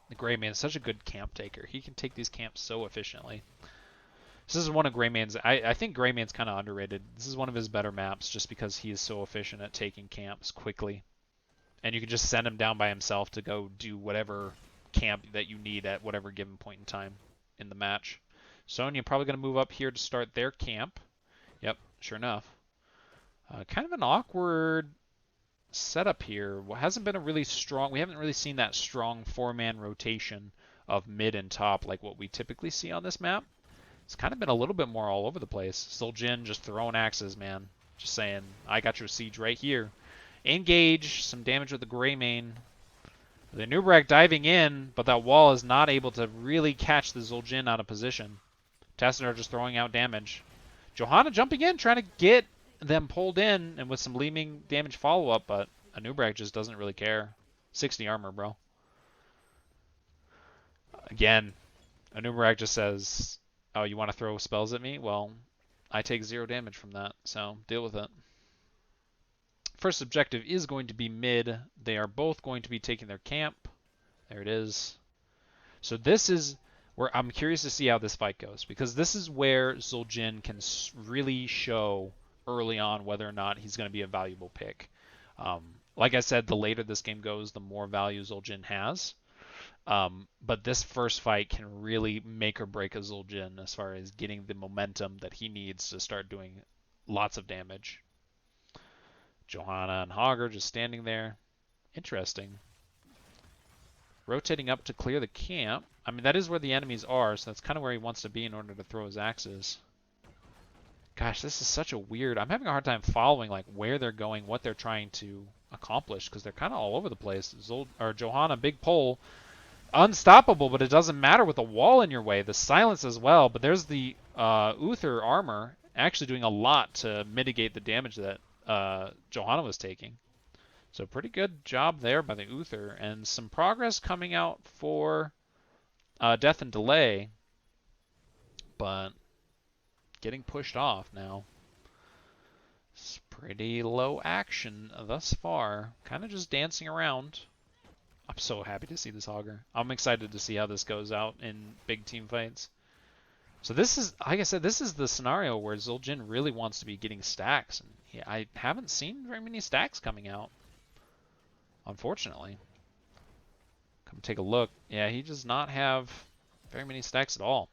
The Greymane is such a good camp taker. He can take these camps so efficiently. This is one of Greymane's... I think Greymane's kind of underrated. This is one of his better maps just because he is so efficient at taking camps quickly. And you can just send him down by himself to go do whatever camp that you need at whatever given point in time in the match. Sonya probably going to move up here to start their camp. Yep, sure enough. Kind of an awkward setup here. Hasn't been a really strong... We haven't really seen that strong 4-man rotation of mid and top like what we typically see on this map. It's kind of been a little bit more all over the place. Zul'jin just throwing axes, man. Just saying, I got your siege right here. Engage, some damage with the Greymane. The Nubarak diving in, but that wall is not able to really catch the Zul'jin out of position. Tassadar just throwing out damage. Johanna jumping in, trying to get them pulled in and with some Leeming damage follow-up, but Anubrak just doesn't really care. 60 armor, bro. Again, Anubrak just says, oh, you want to throw spells at me? Well, I take 0 damage from that, so deal with it. First objective is going to be mid. They are both going to be taking their camp. There it is. So this is where I'm curious to see how this fight goes, because this is where Zul'jin can really show early on whether or not he's going to be a valuable pick. Like I said, the later this game goes, the more value Zul'jin has. But this first fight can really make or break a Zul'jin as far as getting the momentum that he needs to start doing lots of damage. Johanna and Hogger just standing there. Interesting. Rotating up to clear the camp. I mean, that is where the enemies are, so that's kind of where he wants to be in order to throw his axes. Gosh, this is such a weird... I'm having a hard time following like where they're going, what they're trying to accomplish, because they're kind of all over the place. Johanna, big pole. Unstoppable, but it doesn't matter with a wall in your way. The silence as well, but there's the Uther armor actually doing a lot to mitigate the damage that Johanna was taking. So pretty good job there by the Uther, and some progress coming out for Death and Delay, but getting pushed off now. It's pretty low action thus far, kind of just dancing around. I'm so happy to see this Hogger. I'm excited to see how this goes out in big team fights. So this is, like I said, this is the scenario where Zul'jin really wants to be getting stacks. And I haven't seen very many stacks coming out, unfortunately. Come take a look. Yeah, he does not have very many stacks at all.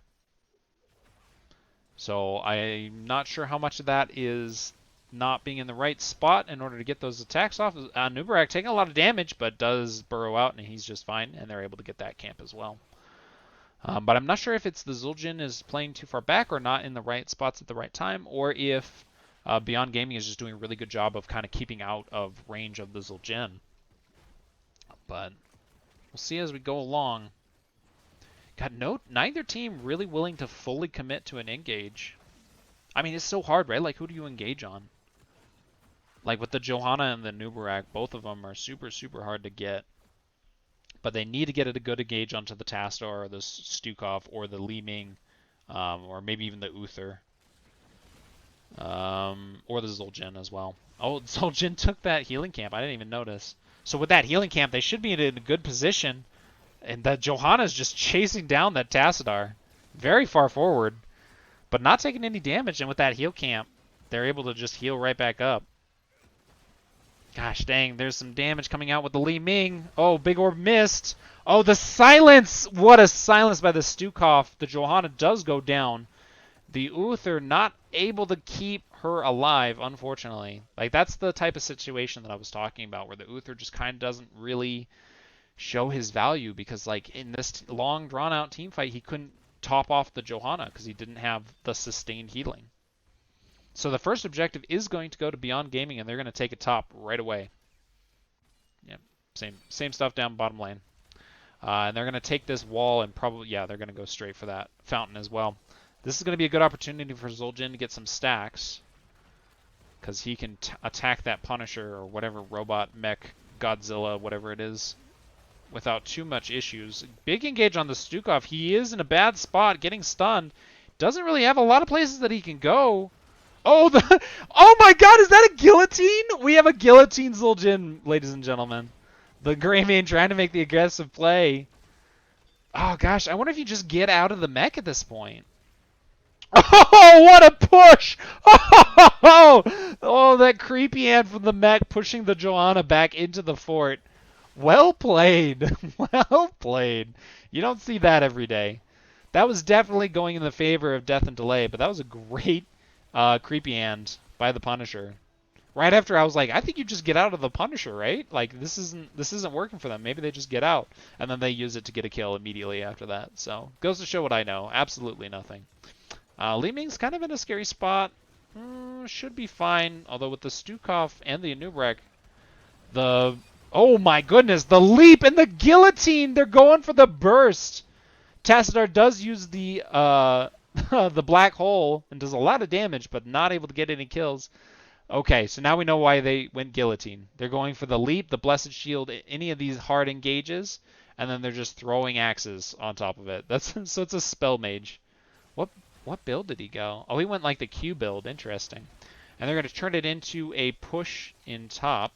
So I'm not sure how much of that is not being in the right spot in order to get those attacks off. Nubarak taking a lot of damage, but does burrow out, and he's just fine, and they're able to get that camp as well. But I'm not sure if it's the Zul'jin is playing too far back or not in the right spots at the right time, or if Beyond Gaming is just doing a really good job of kind of keeping out of range of the Zul'jin. But we'll see as we go along. God, neither team really willing to fully commit to an engage. I mean, it's so hard, right? Like, who do you engage on? Like, with the Johanna and the Nubarak, both of them are super, super hard to get. But they need to get a good engage onto the Tastar or the Stukov or the Leeming, or maybe even the Uther. Or the Zul'jin as well. Oh, Zul'jin took that healing camp. I didn't even notice. So with that healing camp, they should be in a good position. And that Johanna's just chasing down that Tassadar. Very far forward. But not taking any damage. And with that heal camp, they're able to just heal right back up. Gosh dang, there's some damage coming out with the Li Ming. Oh, big orb missed. Oh, the silence! What a silence by the Stukov. The Johanna does go down. The Uther not able to keep her alive, unfortunately. Like, that's the type of situation that I was talking about, where the Uther just kind of doesn't really show his value, because, like, in this long, drawn-out team fight, he couldn't top off the Johanna because he didn't have the sustained healing. So the first objective is going to go to Beyond Gaming, and they're going to take it top right away. Yeah, same stuff down bottom lane. And they're going to take this wall and probably, yeah, they're going to go straight for that fountain as well. This is going to be a good opportunity for Zul'jin to get some stacks, because he can attack that Punisher or whatever robot, mech, Godzilla, whatever it is, without too much issues. Big engage on the Stukov. He is in a bad spot, getting stunned. Doesn't really have a lot of places that he can go. Oh, oh my God, is that a guillotine? We have a guillotine Zul'jin, ladies and gentlemen. The Greymane trying to make the aggressive play. Oh gosh, I wonder if you just get out of the mech at this point. Oh, what a push! Oh, that creepy hand from the mech pushing the Johanna back into the fort. Well played. Well played. You don't see that every day. That was definitely going in the favor of Death and Delay, but that was a great creepy hand by the Punisher. Right after I was like, I think you just get out of the Punisher, right? Like, this isn't working for them. Maybe they just get out, and then they use it to get a kill immediately after that. So goes to show what I know. Absolutely nothing. Li Ming's kind of in a scary spot. Should be fine. Although with the Stukov and the Anubrek, oh my goodness, the leap and the guillotine. They're going for the burst. Tassadar does use the the black hole and does a lot of damage, but not able to get any kills. Okay, so now we know why they went guillotine. They're going for the leap, the blessed shield, any of these hard engages, and then they're just throwing axes on top of it. That's so it's a spell mage. What what build did he go? Oh, he went like the Q build. Interesting. And they're going to turn it into a push in top.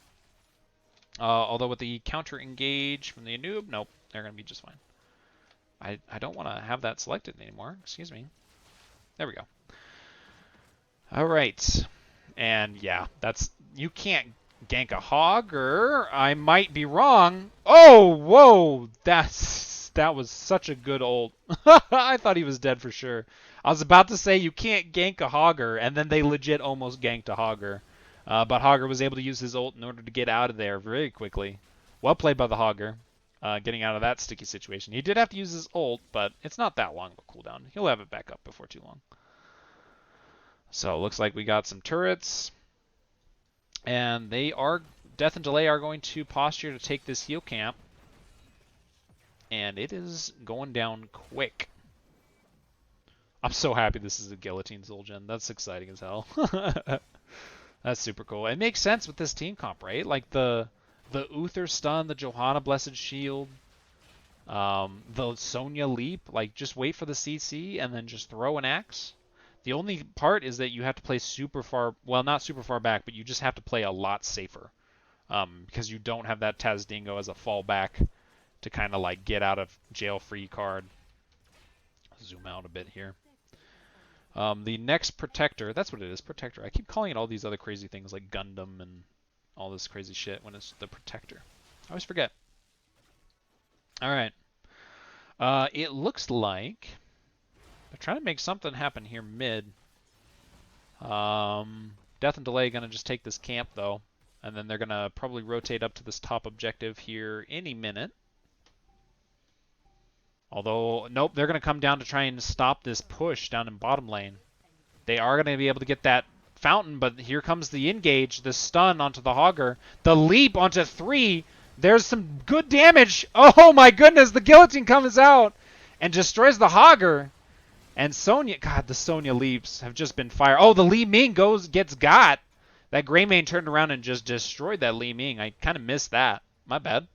Although with the counter engage from the noob, nope, they're going to be just fine. I don't want to have that selected anymore. Excuse me. There we go. All right. And yeah, that's you can't gank a hog, or I might be wrong. Oh, whoa! That was such a good ult. I thought he was dead for sure. I was about to say you can't gank a hogger, and then they legit almost ganked a hogger. But Hogger was able to use his ult in order to get out of there very quickly. Well played by the Hogger, getting out of that sticky situation. He did have to use his ult, but it's not that long of a cooldown. He'll have it back up before too long. So it looks like we got some turrets. And they are, Death and Delay are going to posture to take this heal camp. And it is going down quick. I'm so happy this is a Guillotine Zul'jin. That's exciting as hell. That's super cool. It makes sense with this team comp, right? Like the Uther stun, the Johanna Blessed Shield, the Sonya leap. Like just wait for the CC and then just throw an axe. The only part is that you have to play super far, well, not super far back, but you just have to play a lot safer. Because you don't have that Tazdingo as a fallback to kind of like get out of jail free card. Zoom out a bit here. The next Protector, that's what it is, Protector. I keep calling it all these other crazy things like Gundam and all this crazy shit when it's the Protector. I always forget. Alright. It looks like they're trying to make something happen here mid. Death and Delay going to just take this camp though. And then they're going to probably rotate up to this top objective here any minute. Although, nope, they're going to come down to try and stop this push down in bottom lane. They are going to be able to get that fountain, but here comes the engage, the stun onto the Hogger. The leap onto 3. There's some good damage. Oh my goodness, the guillotine comes out and destroys the Hogger. And Sonya, God, the Sonya leaps have just been fire. Oh, the Li Ming gets got. That Greymane turned around and just destroyed that Li Ming. I kind of missed that. My bad.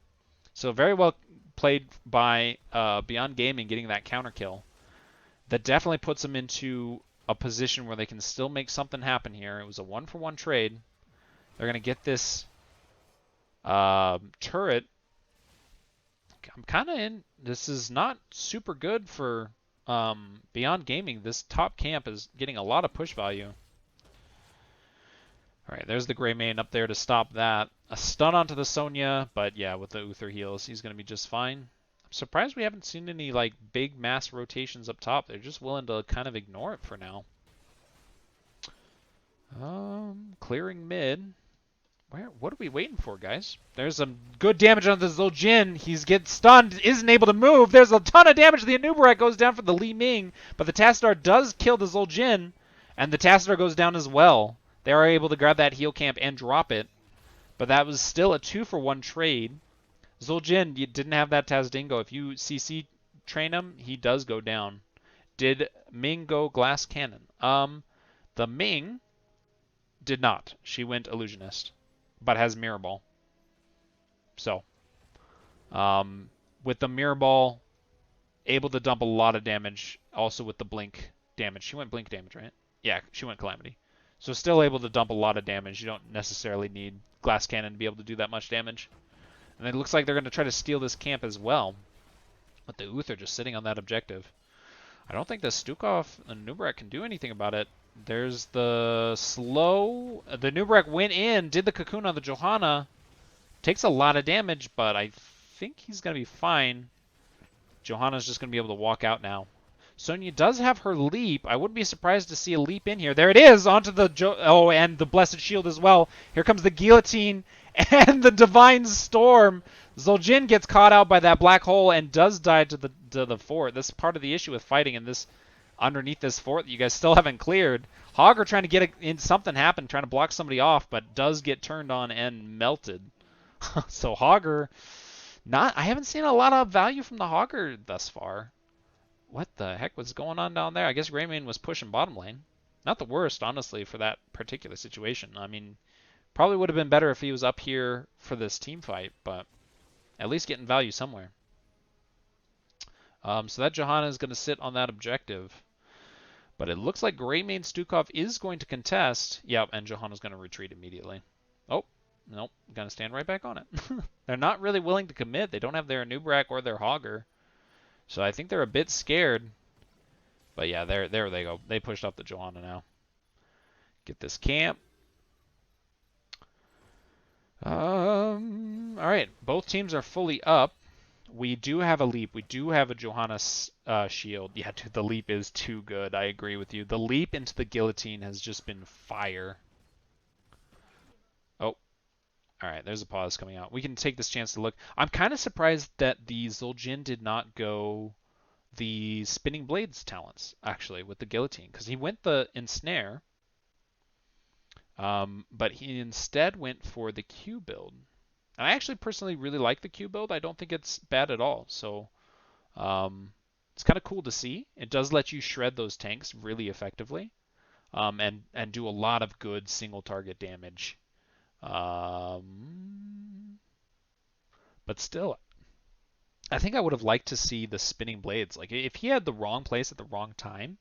So very well played by Beyond Gaming getting that counter kill. That definitely puts them into a position where they can still make something happen here. It was a 1-for-1 trade. They're going to get this turret. I'm kind of in. This is not super good for Beyond Gaming. This top camp is getting a lot of push value. Alright, there's the Greymane up there to stop that. A stun onto the Sonya, but yeah, with the Uther heals, he's going to be just fine. I'm surprised we haven't seen any like big mass rotations up top. They're just willing to kind of ignore it for now. Clearing mid. What are we waiting for, guys? There's some good damage on the Zul'jin. He's getting stunned, isn't able to move. There's a ton of damage. The Anubarak goes down for the Li Ming, but the Tassadar does kill the Zul'jin, and the Tassadar goes down as well. They are able to grab that heal camp and drop it, but that was still a 2-for-1 trade. Zul'jin, you didn't have that Tazdingo. If you CC train him, he does go down. Did Ming go Glass Cannon? The Ming did not. She went Illusionist, but has Mirror Ball. So, with the Mirror Ball, able to dump a lot of damage. Also with the Blink damage. She went Blink damage, right? Yeah, she went Calamity. So still able to dump a lot of damage. You don't necessarily need Glass Cannon to be able to do that much damage. And it looks like they're going to try to steal this camp as well. But the Uther just sitting on that objective. I don't think the Stukov and Nubarak can do anything about it. There's the slow. The Nubarak went in, did the cocoon on the Johanna. Takes a lot of damage, but I think he's going to be fine. Johanna's just going to be able to walk out now. Sonya does have her leap. I wouldn't be surprised to see a leap in here. There it is, onto the and the Blessed Shield as well. Here comes the Guillotine and the Divine Storm. Zul'jin gets caught out by that black hole and does die to the fort. This is part of the issue with fighting in this underneath this fort that you guys still haven't cleared. Hogger trying to get in something happen, trying to block somebody off, but does get turned on and melted. So Hogger, I haven't seen a lot of value from the Hogger thus far. What the heck was going on down there? I guess Greymane was pushing bottom lane. Not the worst, honestly, for that particular situation. I mean, probably would have been better if he was up here for this team fight, but at least getting value somewhere. So that Johanna is going to sit on that objective. But it looks like Greymane Stukov is going to contest. Yep, and Johanna's going to retreat immediately. Oh, nope, going to stand right back on it. They're not really willing to commit. They don't have their Nubrak or their Hogger. So I think they're a bit scared. But yeah, there they go. They pushed up the Johanna now. Get this camp. All right, both teams are fully up. We do have a leap. We do have a Johanna shield. Yeah, dude, the leap is too good. I agree with you. The leap into the guillotine has just been fire. Oh, all right. There's a pause coming out. We can take this chance to look. I'm kind of surprised that the Zul'jin did not go the spinning blades talents actually with the guillotine because he went the ensnare, but he instead went for the Q build. And I actually personally really like the Q build. I don't think it's bad at all. So it's kind of cool to see. It does let you shred those tanks really effectively, and do a lot of good single target damage. But still, I think I would have liked to see the spinning blades. Like if he had the wrong place at the wrong time,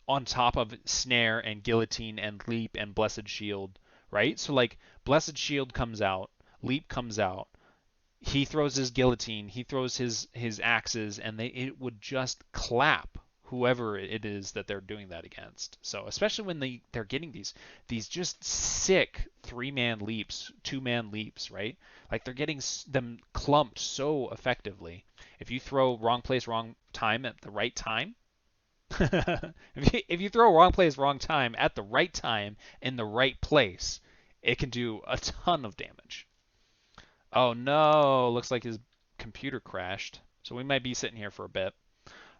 on top of snare and guillotine and leap and blessed shield, right? So like blessed shield comes out, leap comes out, he throws his guillotine, he throws his axes, and it would just clap whoever it is that they're doing that against. So especially when they're getting these just sick 3-man leaps, 2-man leaps, right? Like they're getting them clumped so effectively. If you throw wrong place, wrong time at the right time, if you throw wrong place, wrong time at the right time in the right place, it can do a ton of damage. Oh no, looks like his computer crashed. So we might be sitting here for a bit.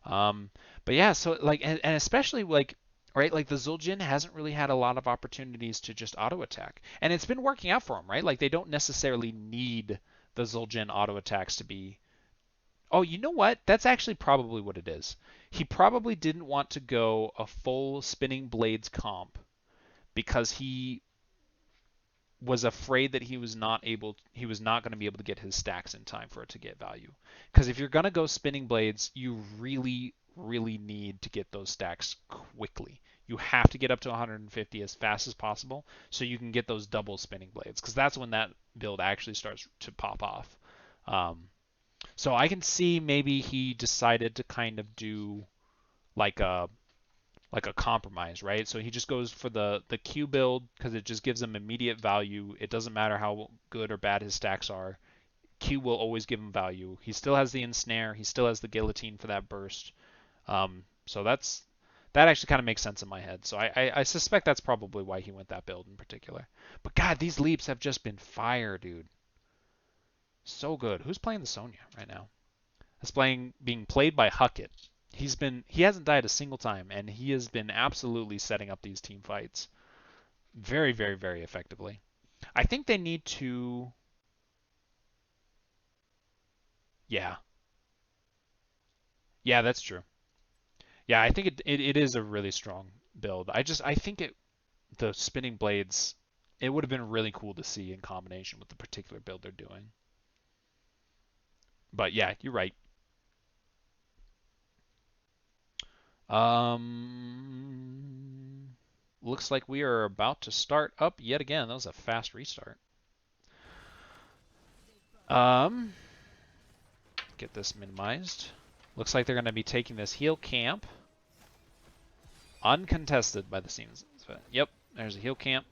But yeah, so like, and especially like, right, like the Zul'jin hasn't really had a lot of opportunities to just auto attack, and it's been working out for him, right? Like they don't necessarily need the Zul'jin auto attacks to be. Oh, you know what? That's actually probably what it is. He probably didn't want to go a full spinning blades comp because he was afraid that he was not going to be able to get his stacks in time for it to get value. Because if you're going to go spinning blades, you really need to get those stacks quickly. You have to get up to 150 as fast as possible so you can get those double spinning blades, because that's when that build actually starts to pop off. So I can see maybe he decided to kind of do like a compromise, right? So he just goes for the Q build because it just gives him immediate value. It doesn't matter how good or bad his stacks are. Q will always give him value. He still has the ensnare. He still has the guillotine for that burst. So that actually kind of makes sense in my head. So I suspect that's probably why he went that build in particular. But God, these leaps have just been fire, dude. So good. Who's playing the Sonya right now? It's being played by Huckett. He hasn't died a single time, and he has been absolutely setting up these team fights very, very, very effectively. I think they need to. Yeah. Yeah, that's true. Yeah, I think it is a really strong build. I think the spinning blades, it would have been really cool to see in combination with the particular build they're doing. But yeah, you're right. Looks like we are about to start up yet again. That was a fast restart. Get this minimized. Looks like they're going to be taking this heal camp. Uncontested by the scenes. Yep, there's a heal camp.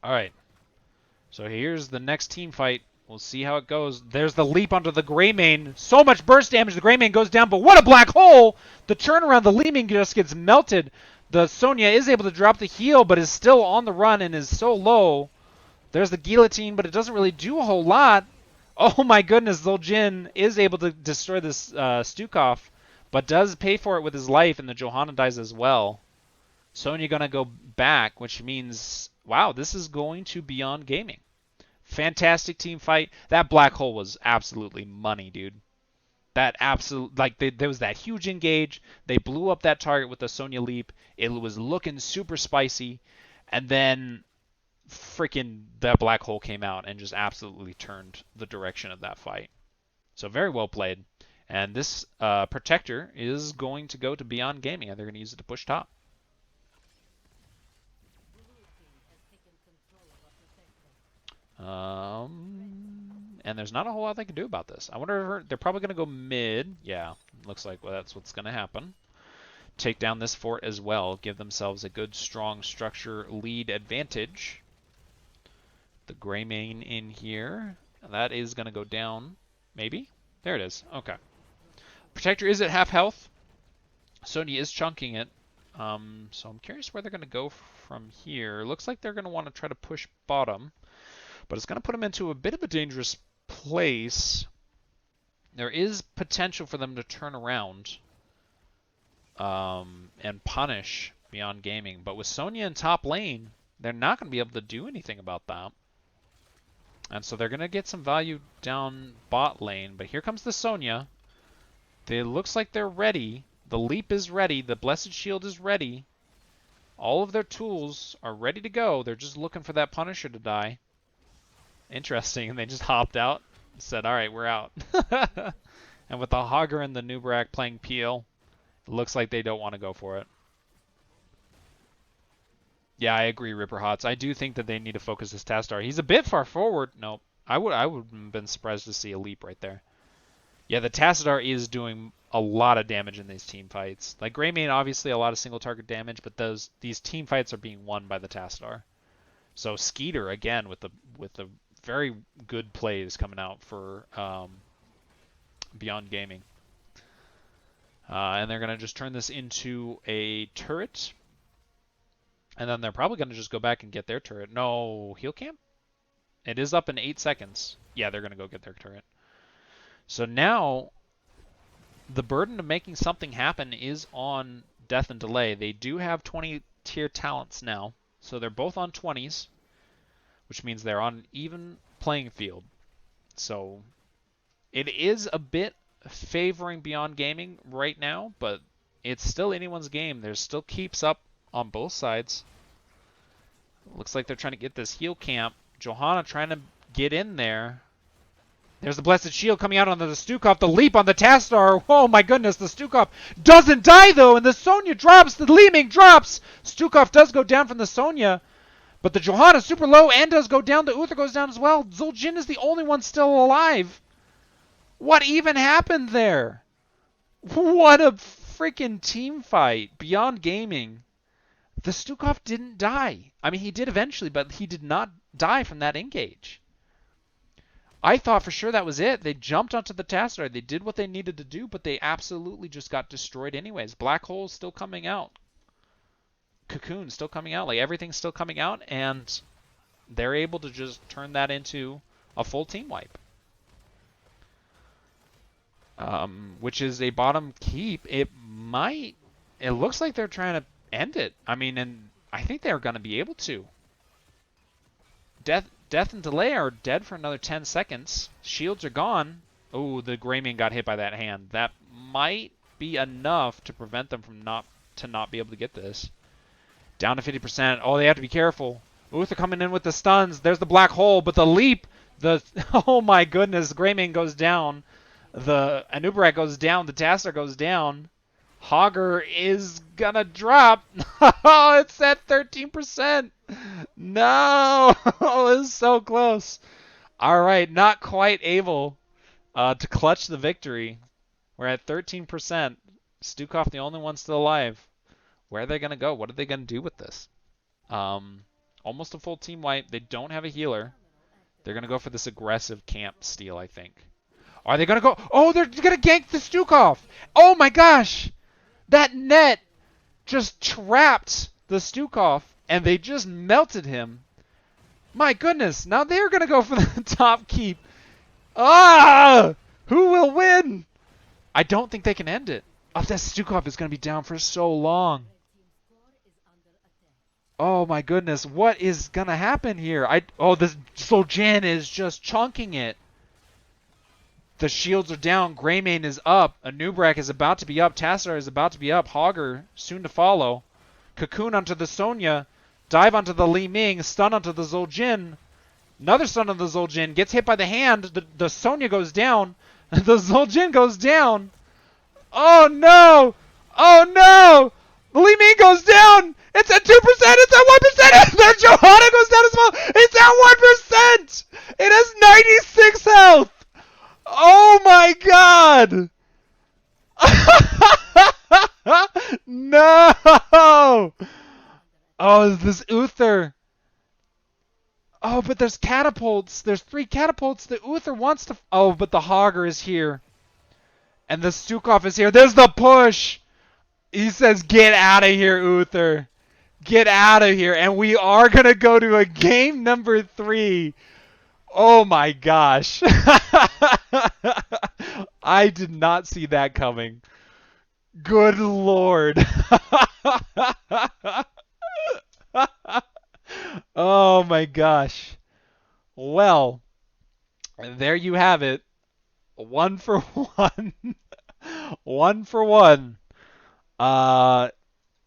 Alright. So here's the next team fight. We'll see how it goes. There's the leap onto the Greymane. So much burst damage. The Greymane goes down, but what a black hole! The turnaround, the leaping just gets melted. The Sonya is able to drop the heal, but is still on the run and is so low. There's the guillotine, but it doesn't really do a whole lot. Oh my goodness, Zul'jin is able to destroy this Stukov, but does pay for it with his life, and the Johanna dies as well. Sonya gonna go back, which means, wow, this is going to Beyond Gaming. Fantastic team fight. That black hole was absolutely money, dude. That absolute, like, there was that huge engage. They blew up that target with the Sonya leap. It was looking super spicy, and then freaking that black hole came out and just absolutely turned the direction of that fight. So very well played. And this protector is going to go to Beyond Gaming, and they're going to use it to push top. And there's not a whole lot they can do about this. I wonder if they're probably going to go mid. Yeah, looks like that's what's going to happen. Take down this fort as well. Give themselves a good, strong structure lead advantage. The gray main in here. That is going to go down. Maybe? There it is. Okay. Protector is at half health. Sonya is chunking it. So I'm curious where they're going to go from here. Looks like they're going to want to try to push bottom. But it's going to put them into a bit of a dangerous place. There is potential for them to turn around and punish Beyond Gaming. But with Sonya in top lane, they're not going to be able to do anything about that. And so they're going to get some value down bot lane. But here comes the Sonya. It looks like they're ready. The leap is ready. The Blessed Shield is ready. All of their tools are ready to go. They're just looking for that Punisher to die. Interesting. And they just hopped out and said, all right, we're out. And with the Hogger and the Nubarak playing Peel, it looks like they don't want to go for it. Yeah, I agree, Ripper Hots. I do think that they need to focus this Tastar. He's a bit far forward. Nope. I would have been surprised to see a leap right there. Yeah, the Tassadar is doing a lot of damage in these team fights. Like Greymane, obviously a lot of single target damage, but these team fights are being won by the Tassadar. So Skeeter again with the very good plays coming out for Beyond Gaming. And they're gonna just turn this into a turret. And then they're probably gonna just go back and get their turret. No, heal camp? It is up in 8 seconds. Yeah, they're gonna go get their turret. So now, the burden of making something happen is on Death and Delay. They do have 20 tier talents now, so they're both on 20s, which means they're on even playing field. So it is a bit favoring Beyond Gaming right now, but it's still anyone's game. There's still keeps up on both sides. Looks like they're trying to get this heal camp. Johanna trying to get in there. There's the Blessed Shield coming out on the Stukov. The leap on the Tastar. Oh my goodness, the Stukov doesn't die though, and the Sonya drops. The Leeming drops. Stukov does go down from the Sonya, but the Johanna super low and does go down. The Uther goes down as well. Zul'jin is the only one still alive. What even happened there? What a freaking team fight. Beyond Gaming. The Stukov didn't die. I mean, he did eventually, but he did not die from that engage. I thought for sure that was it. They jumped onto the Tassadar. They did what they needed to do, but they absolutely just got destroyed anyways. Black Hole's still coming out. Cocoon still coming out. Like, everything's still coming out, and they're able to just turn that into a full team wipe. Which is a bottom keep. It looks like they're trying to end it. I mean, and I think they're going to be able to. Death and Delay are dead for another 10 seconds. Shields are gone. Oh, the Greymane got hit by that hand. That might be enough to prevent them from not be able to get this. Down to 50%. Oh, they have to be careful. Uther coming in with the stuns. There's the black hole, but the leap. Oh my goodness, Greymane goes down. The Anubarak goes down. The Tassadar goes down. Hogger is gonna drop. Oh, it's at 13%. No, it's so close. All right, not quite able to clutch the victory. We're at 13%. Stukov, the only one still alive. Where are they gonna go? What are they gonna do with this? Almost a full team wipe. They don't have a healer. They're gonna go for this aggressive camp steal, I think. Are they gonna go? Oh, they're gonna gank the Stukov. Oh my gosh! That net just trapped the Stukov, and they just melted him. My goodness, now they're going to go for the top keep. Ah! Who will win? I don't think they can end it. Oh, that Stukov is going to be down for so long. Oh my goodness, what is going to happen here? Oh, this Zul'jin is just chunking it. The shields are down. Greymane is up. Anubrak is about to be up. Tassadar is about to be up. Hogger soon to follow. Cocoon onto the Sonya. Dive onto the Li Ming. Stun onto the Zul'jin. Another stun on the Zul'jin. Gets hit by the hand. The Sonya goes down. The Zul'jin goes down. Oh no! Oh no! The Li Ming goes down! It's at 2%! It's at 1%! The Johanna goes down as well! It's at 1%! It has 96 health! Oh my god! No! Oh, this Uther. Oh, but there's catapults. There's 3 catapults. The Uther wants to... Oh, but the Hogger is here. And the Stukov is here. There's the push! He says, get out of here, Uther. Get out of here. And we are going to go to a game number 3. Oh my gosh. I did not see that coming. Good lord. Oh my gosh. Well, there you have it. 1 for 1. 1 for 1.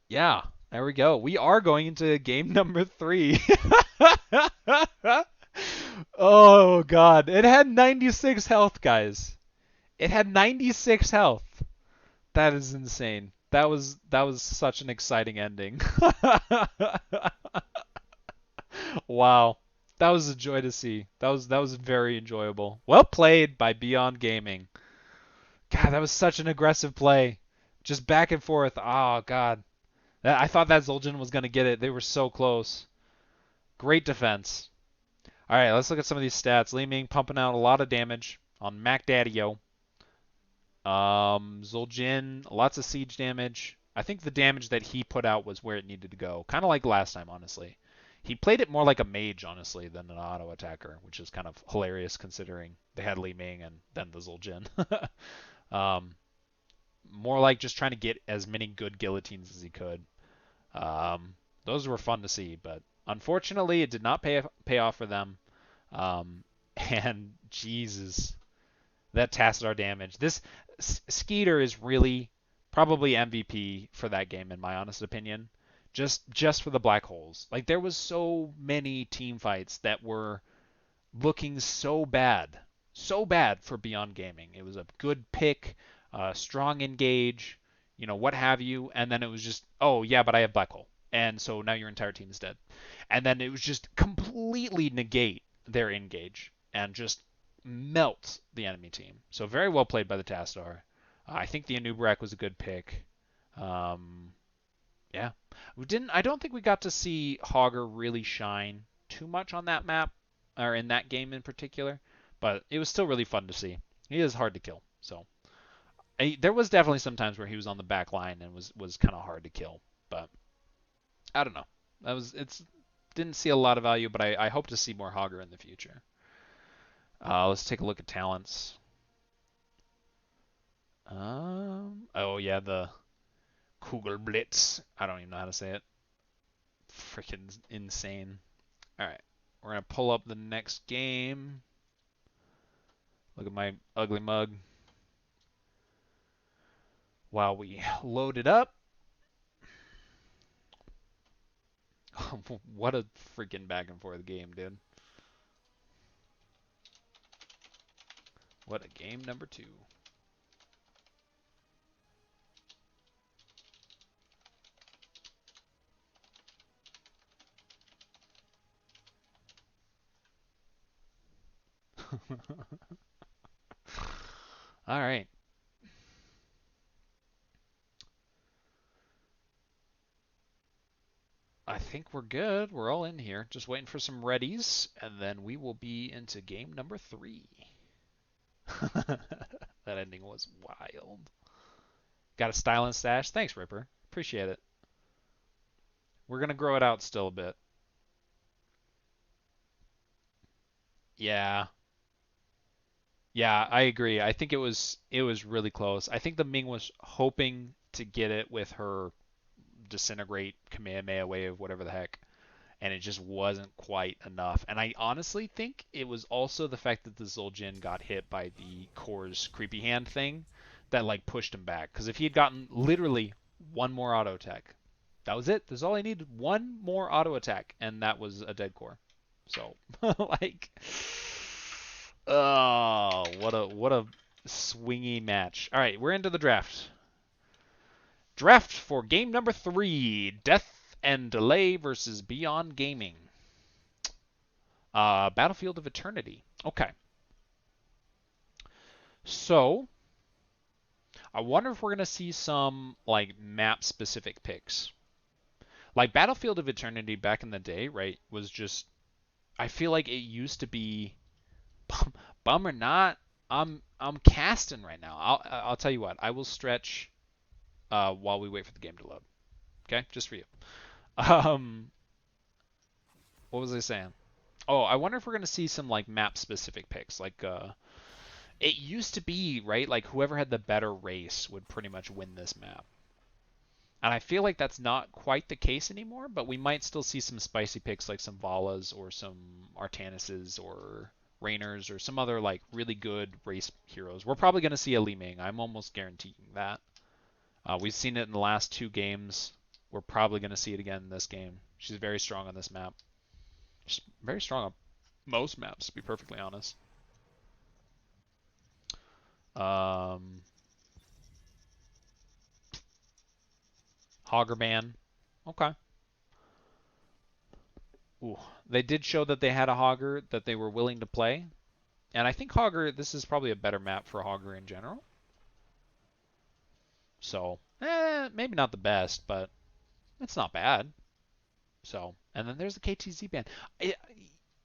Yeah, there we go. We are going into game number 3. Oh god, it had 96 health, guys. It had 96 health. That is insane. That was such an exciting ending. Wow. That was a joy to see. That was very enjoyable. Well played by Beyond Gaming. God, that was such an aggressive play. Just back and forth. Oh god. I thought that Zul'jin was going to get it. They were so close. Great defense. All right, let's look at some of these stats. Li Ming pumping out a lot of damage on Mac Daddy-O. Zul'jin, lots of siege damage. I think the damage that he put out was where it needed to go. Kind of like last time, honestly. He played it more like a mage, honestly, than an auto attacker, which is kind of hilarious considering they had Li Ming and then the Zul'jin. More like just trying to get as many good guillotines as he could. Those were fun to see, but unfortunately, it did not pay off for them. And Jesus, that Tassadar damage. This Skeeter is really probably MVP for that game, in my honest opinion. Just for the black holes. Like, there was so many team fights that were looking so bad for Beyond Gaming. It was a good pick, strong engage, what have you, and then it was just, oh yeah, but I have black hole, and so now your entire team is dead. And then it was just completely negate their engage and just melt the enemy team. So very well played by the Tassadar. I think the Anub'arak was a good pick. Yeah. I don't think we got to see Hogger really shine too much on that map, or in that game in particular, but it was still really fun to see. He is hard to kill, so there was definitely some times where he was on the back line and was kind of hard to kill, but I don't know. Didn't see a lot of value, but I hope to see more Hogger in the future. Let's take a look at talents. Oh yeah, the Kugelblitz. I don't even know how to say it. Freaking insane. Alright, we're going to pull up the next game. Look at my ugly mug. While we load it up. What a freaking back and forth game, dude. What a game number 2. All right. I think we're good. We're all in here. Just waiting for some readies, and then we will be into game number 3. That ending was wild. Got a style and stash? Thanks, Ripper. Appreciate it. We're going to grow it out still a bit. Yeah. Yeah, I agree. I think it was really close. I think the Ming was hoping to get it with her disintegrate Kamehameha wave, whatever the heck. and it just wasn't quite enough. And I honestly think it was also the fact that the Zul'jin got hit by the Core's creepy hand thing that like pushed him back. Because if he had gotten literally one more auto attack, that was it. That's all I needed. One more auto attack, and that was a dead core. So like, oh, what a swingy match. All right, we're into the draft. Draft for game number 3, Death and Delay versus Beyond Gaming. Battlefield of Eternity. Okay. So, I wonder if we're going to see some, like, map-specific picks. Like, Battlefield of Eternity back in the day, right, was just... I feel like it used to be... Bum or not, I'm casting right now. I'll tell you what. I will stretch while we wait for the game to load. Okay? Just for you. Um, what was I saying? Oh, I wonder if we're gonna see some like map specific picks. Like it used to be, right? Like whoever had the better race would pretty much win this map. And I feel like that's not quite the case anymore, but we might still see some spicy picks like some Valas or some Artanuses or Rainers or some other like really good race heroes. We're probably gonna see a Li Ming. I'm almost guaranteeing that. We've seen it in the last 2 games. We're probably gonna see it again in this game. She's very strong on this map. She's very strong on most maps, to be perfectly honest. Um, Hoggerman. Okay. Ooh. They did show that they had a Hogger that they were willing to play. And I think Hogger, this is probably a better map for Hogger in general. So, maybe not the best, but it's not bad. So, and then there's the KTZ band.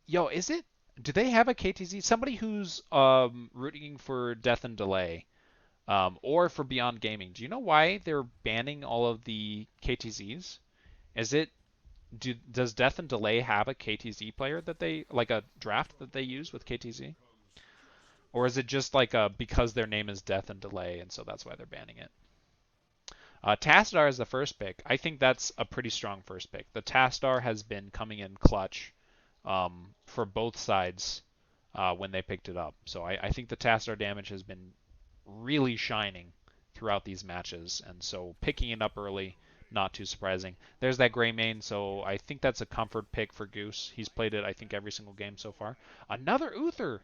Yo, is it? Do they have a KTZ? Somebody who's rooting for Death and Delay, or for Beyond Gaming. Do you know why they're banning all of the KTZs? Is it does Death and Delay have a KTZ player that they like a draft that they use with KTZ? Or is it just like because their name is Death and Delay and so that's why they're banning it? Tassadar is the first pick. I think that's a pretty strong first pick. The Tassadar has been coming in clutch for both sides when they picked it up. So I think the Tassadar damage has been really shining throughout these matches, and so picking it up early, not too surprising. There's that Gray Mane, so I think that's a comfort pick for Goose. He's played it, I think, every single game so far. Another Uther.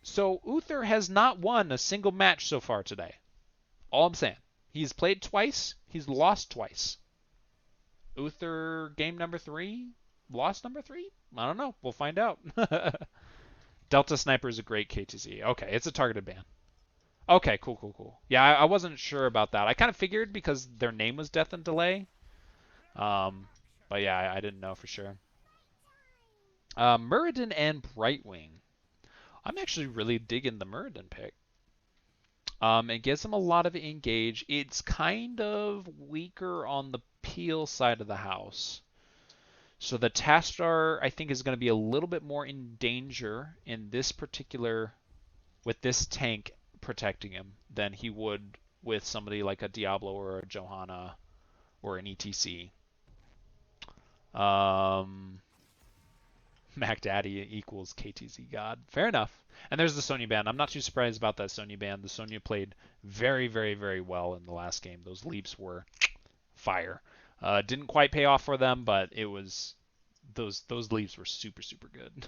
So Uther has not won a single match so far today. All I'm saying. He's played twice. He's lost twice. Uther game number 3? Lost number 3? I don't know. We'll find out. Delta Sniper is a great KTZ. Okay, it's a targeted ban. Okay, cool. Yeah, I wasn't sure about that. I kind of figured because their name was Death and Delay. Um, but yeah, I didn't know for sure. Muradin and Brightwing. I'm actually really digging the Muradin pick. It gives them a lot of engage. It's kind of weaker on the peel side of the house. So the Tastar, I think, is going to be a little bit more in danger in this particular, with this tank protecting him than he would with somebody like a Diablo or a Johanna or an ETC. Mac Daddy equals KTZ God. Fair enough. And there's the Sonya ban. I'm not too surprised about that Sonya ban. The Sonya played very well in the last game. Those leaps were fire. Didn't quite pay off for them, but it was those leaps were super good.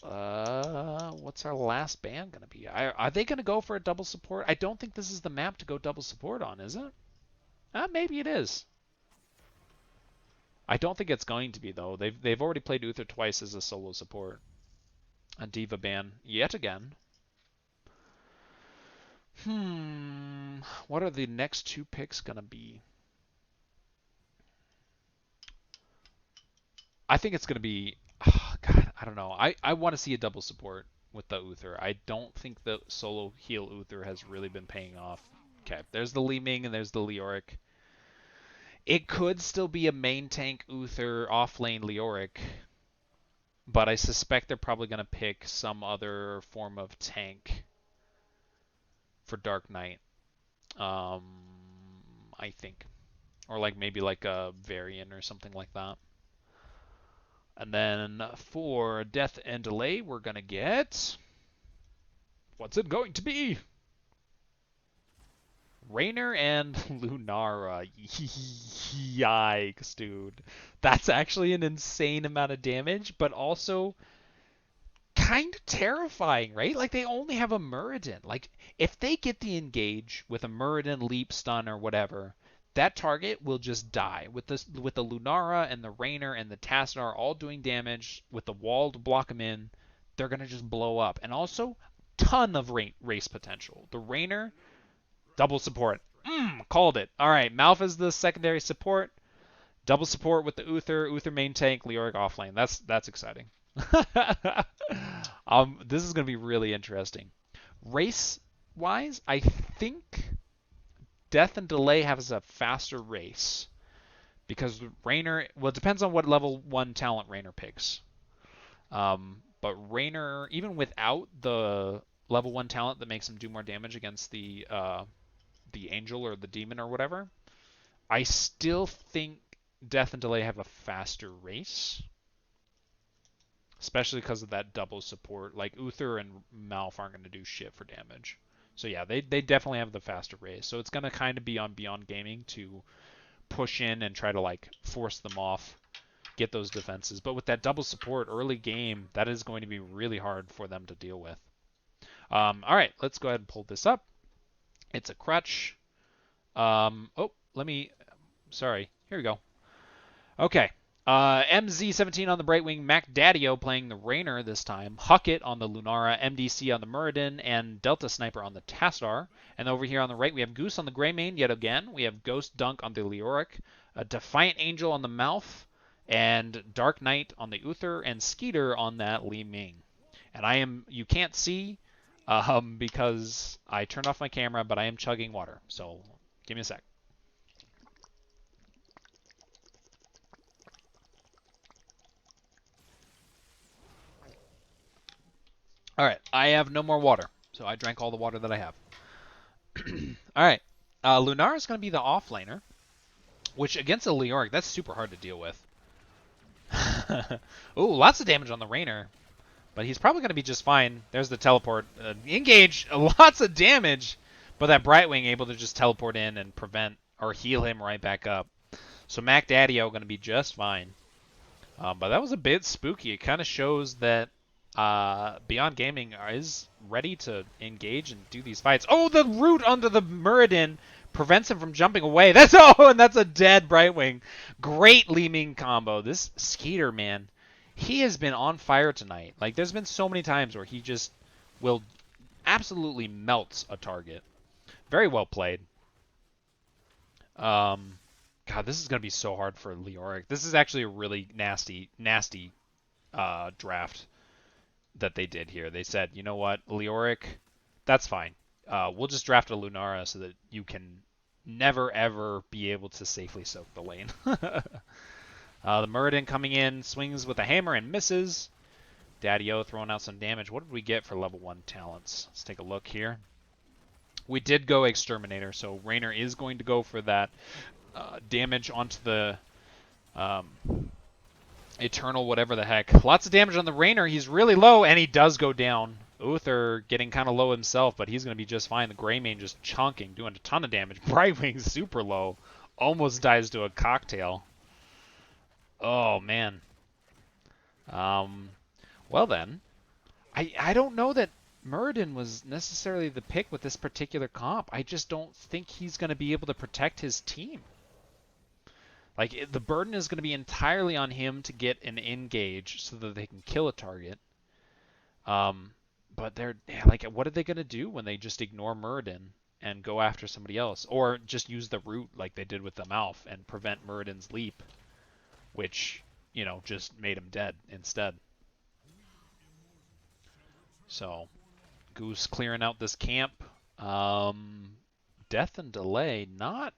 What's our last ban gonna be? Are they gonna go for a double support? I don't think this is the map to go double support on, is it? Maybe it is. I don't think it's going to be though. They've already played Uther twice as a solo support. A Diva ban yet again. What are the next 2 picks gonna be? I think it's gonna be. Oh, God, I don't know. I want to see a double support with the Uther. I don't think the solo heal Uther has really been paying off. Okay, there's the Li Ming and there's the Leoric. It could still be a main tank Uther offlane Leoric, but I suspect they're probably going to pick some other form of tank for Dark Knight. I think. or like maybe like a variant or something like that. And then for Death and Delay, we're gonna get, what's it going to be? Raynor and Lunara. Yikes, dude. That's actually an insane amount of damage, but also kind of terrifying, right? Like they only have a Muradin. Like if they get the engage with a Muradin leap stun or whatever, that target will just die. With the Lunara and the Raynor and the Tassadar all doing damage with the wall to block them in, they're gonna just blow up. And also, ton of race potential. The Raynor double support. Called it. All right, Malph's the secondary support. Double support with the Uther. Uther main tank. Leoric offlane. That's exciting. This is gonna be really interesting. Race wise, I think Death and Delay has a faster race because Raynor. Well, it depends on what level 1 talent Raynor picks. But Raynor, even without the level 1 talent that makes him do more damage against the angel or the demon or whatever, I still think Death and Delay have a faster race, especially because of that double support. Like Uther and Malf aren't going to do shit for damage. So yeah, they definitely have the faster race. So it's going to kind of be on Beyond Gaming to push in and try to like force them off, get those defenses. But with that double support early game, that is going to be really hard for them to deal with. All right, let's go ahead and pull this up. It's a crutch. Sorry. Here we go. Okay. MZ17 on the Brightwing, Mac Daddio playing the Raynor this time, Huckett on the Lunara, MDC on the Muradin, and Delta Sniper on the Tassadar. And over here on the right, we have Goose on the Greymane yet again. We have Ghost Dunk on the Leoric, a Defiant Angel on the Malf, and Dark Knight on the Uther, and Skeeter on that Li Ming. And you can't see because I turned off my camera, but I am chugging water. So give me a sec. All right, I have no more water, so I drank all the water that I have. All right, Lunar is going to be the offlaner, which against a Leoric, that's super hard to deal with. Ooh, lots of damage on the Raynor, but he's probably going to be just fine. There's the teleport. Engage, lots of damage, but that Brightwing able to just teleport in and prevent or heal him right back up. So Mac Daddio going to be just fine. But that was a bit spooky. It kind of shows that Beyond Gaming is ready to engage and do these fights. Oh, the root under the Muradin prevents him from jumping away. And that's a dead Brightwing. Great Li Ming combo. This Skeeter, man, he has been on fire tonight. Like, there's been so many times where he just will absolutely melts a target. Very well played. God, this is gonna be so hard for Leoric. This is actually a really nasty draft that they did here. They said, you know what, Leoric, that's fine. We'll just draft a Lunara so that you can never ever be able to safely soak the lane. The Muradin coming in, swings with a hammer and misses. Daddio throwing out some damage. What did we get for level 1 talents? Let's take a look here. We did go Exterminator, so Raynor is going to go for that damage onto the Eternal whatever the heck. Lots of damage on the Raynor. He's really low, and he does go down. Uther getting kind of low himself, but he's going to be just fine. The Greymane just chunking, doing a ton of damage. Brightwing super low. Almost dies to a cocktail. Oh, man. Well then. I don't know that Muradin was necessarily the pick with this particular comp. I just don't think he's going to be able to protect his team. Like, the burden is going to be entirely on him to get an engage so that they can kill a target. But like, what are they going to do when they just ignore Muradin and go after somebody else? Or just use the root like they did with the Malf and prevent Muradin's leap, which, you know, just made him dead instead. So, Goose clearing out this camp. Death and Delay not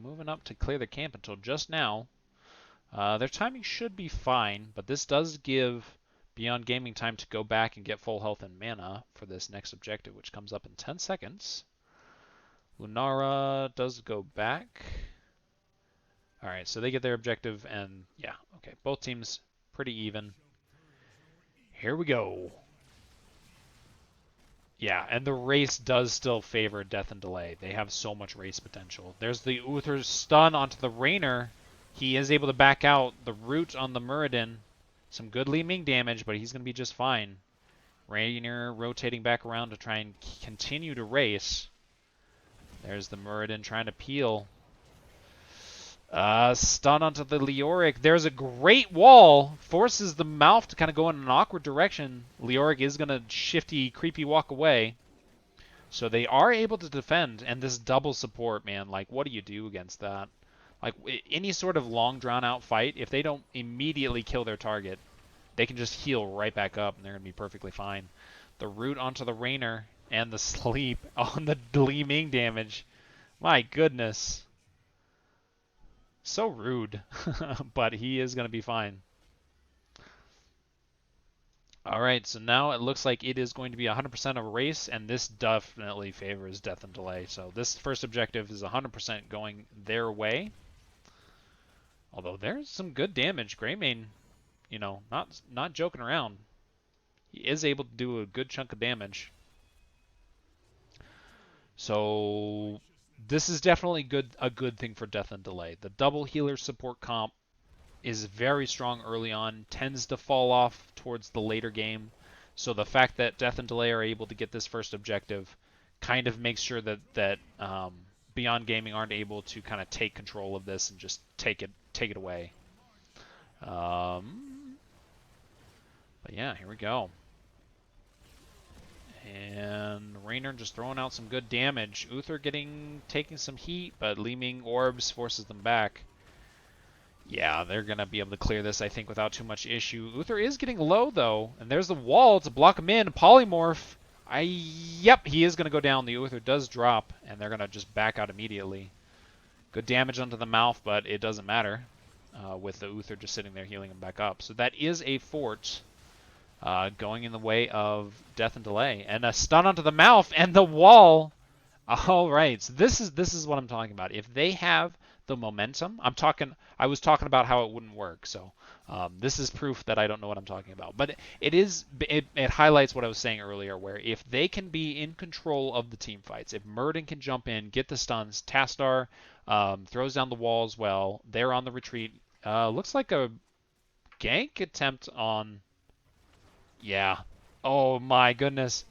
moving up to clear the camp until just now. Their timing should be fine, but this does give Beyond Gaming time to go back and get full health and mana for this next objective, which comes up in 10 seconds. Lunara does go back. All right, so they get their objective, and yeah, okay, both teams pretty even. Here we go. Yeah, and the race does still favor Death and Delay. They have so much race potential. There's the Uther's stun onto the Rainer. He is able to back out. The root on the Muradin. Some good Li Ming damage, but he's going to be just fine. Rainer rotating back around to try and continue to race. There's the Muradin trying to peel. Stun onto the Leoric. There's a great wall. Forces the mouth to kind of go in an awkward direction. Leoric is going to shifty, creepy walk away. So they are able to defend. And this double support, man, like, what do you do against that? Like, any sort of long, drawn-out fight, if they don't immediately kill their target, they can just heal right back up, and they're going to be perfectly fine. The root onto the Rainer and the sleep on the Li Ming damage. My goodness. So rude, but he is going to be fine. All right, so now it looks like it is going to be 100% of a race, and this definitely favors Death and Delay. So this first objective is 100% going their way. Although there's some good damage. Greymane, you know, not joking around. He is able to do a good chunk of damage. So this is definitely a good thing for Death and Delay. The double healer support comp is very strong early on, tends to fall off towards the later game. So the fact that Death and Delay are able to get this first objective kind of makes sure that Beyond Gaming aren't able to kind of take control of this and just take it away. But yeah, here we go. And Rainer just throwing out some good damage. Uther taking some heat, but Li Ming orbs forces them back. Yeah, they're going to be able to clear this, I think, without too much issue. Uther is getting low, though, and there's the wall to block him in. Polymorph. Yep, he is going to go down. The Uther does drop, and they're going to just back out immediately. Good damage onto the mouth, but it doesn't matter with the Uther just sitting there healing him back up. So that is a fort. Going in the way of Death and Delay. And a stun onto the mouth and the wall. All right, so this is what I'm talking about. If they have the momentum, I was talking about how it wouldn't work. So this is proof that I don't know what I'm talking about. But it highlights what I was saying earlier, where if they can be in control of the team fights, if Muradin can jump in, get the stuns, Tastar throws down the wall as well. They're on the retreat. Looks like a gank attempt on. Yeah. Oh my goodness.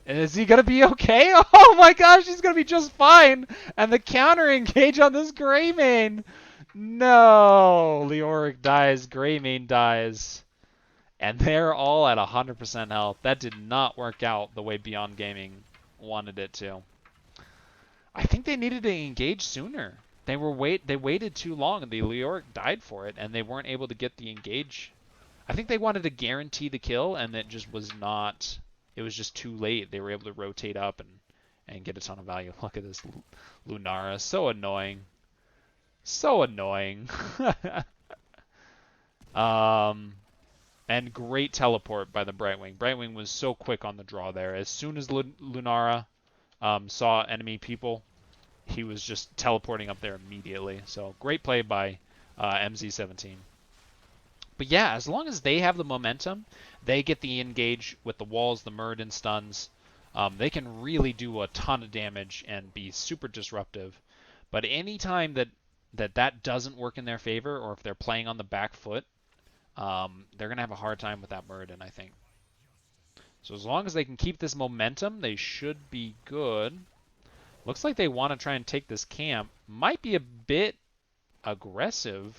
Is he going to be okay? Oh my gosh, he's going to be just fine. And the counter engage on this Greymane. No. Leoric dies. Greymane dies. And they're all at 100% health. That did not work out the way Beyond Gaming wanted it to. I think they needed to engage sooner. They waited too long, and the Leoric died for it, and they weren't able to get the engage. I think they wanted to guarantee the kill, and it just was not. It was just too late. They were able to rotate up and get a ton of value. Look at this Lunara. So annoying. So annoying. And great teleport by the Brightwing. Brightwing was so quick on the draw there. As soon as Lunara saw enemy people, he was just teleporting up there immediately. So great play by MZ17. But yeah, as long as they have the momentum, they get the engage with the walls, the Muradin stuns. They can really do a ton of damage and be super disruptive. But anytime that doesn't work in their favor, or if they're playing on the back foot, they're going to have a hard time with that Muradin, I think. So as long as they can keep this momentum, they should be good. Looks like they want to try and take this camp. Might be a bit aggressive.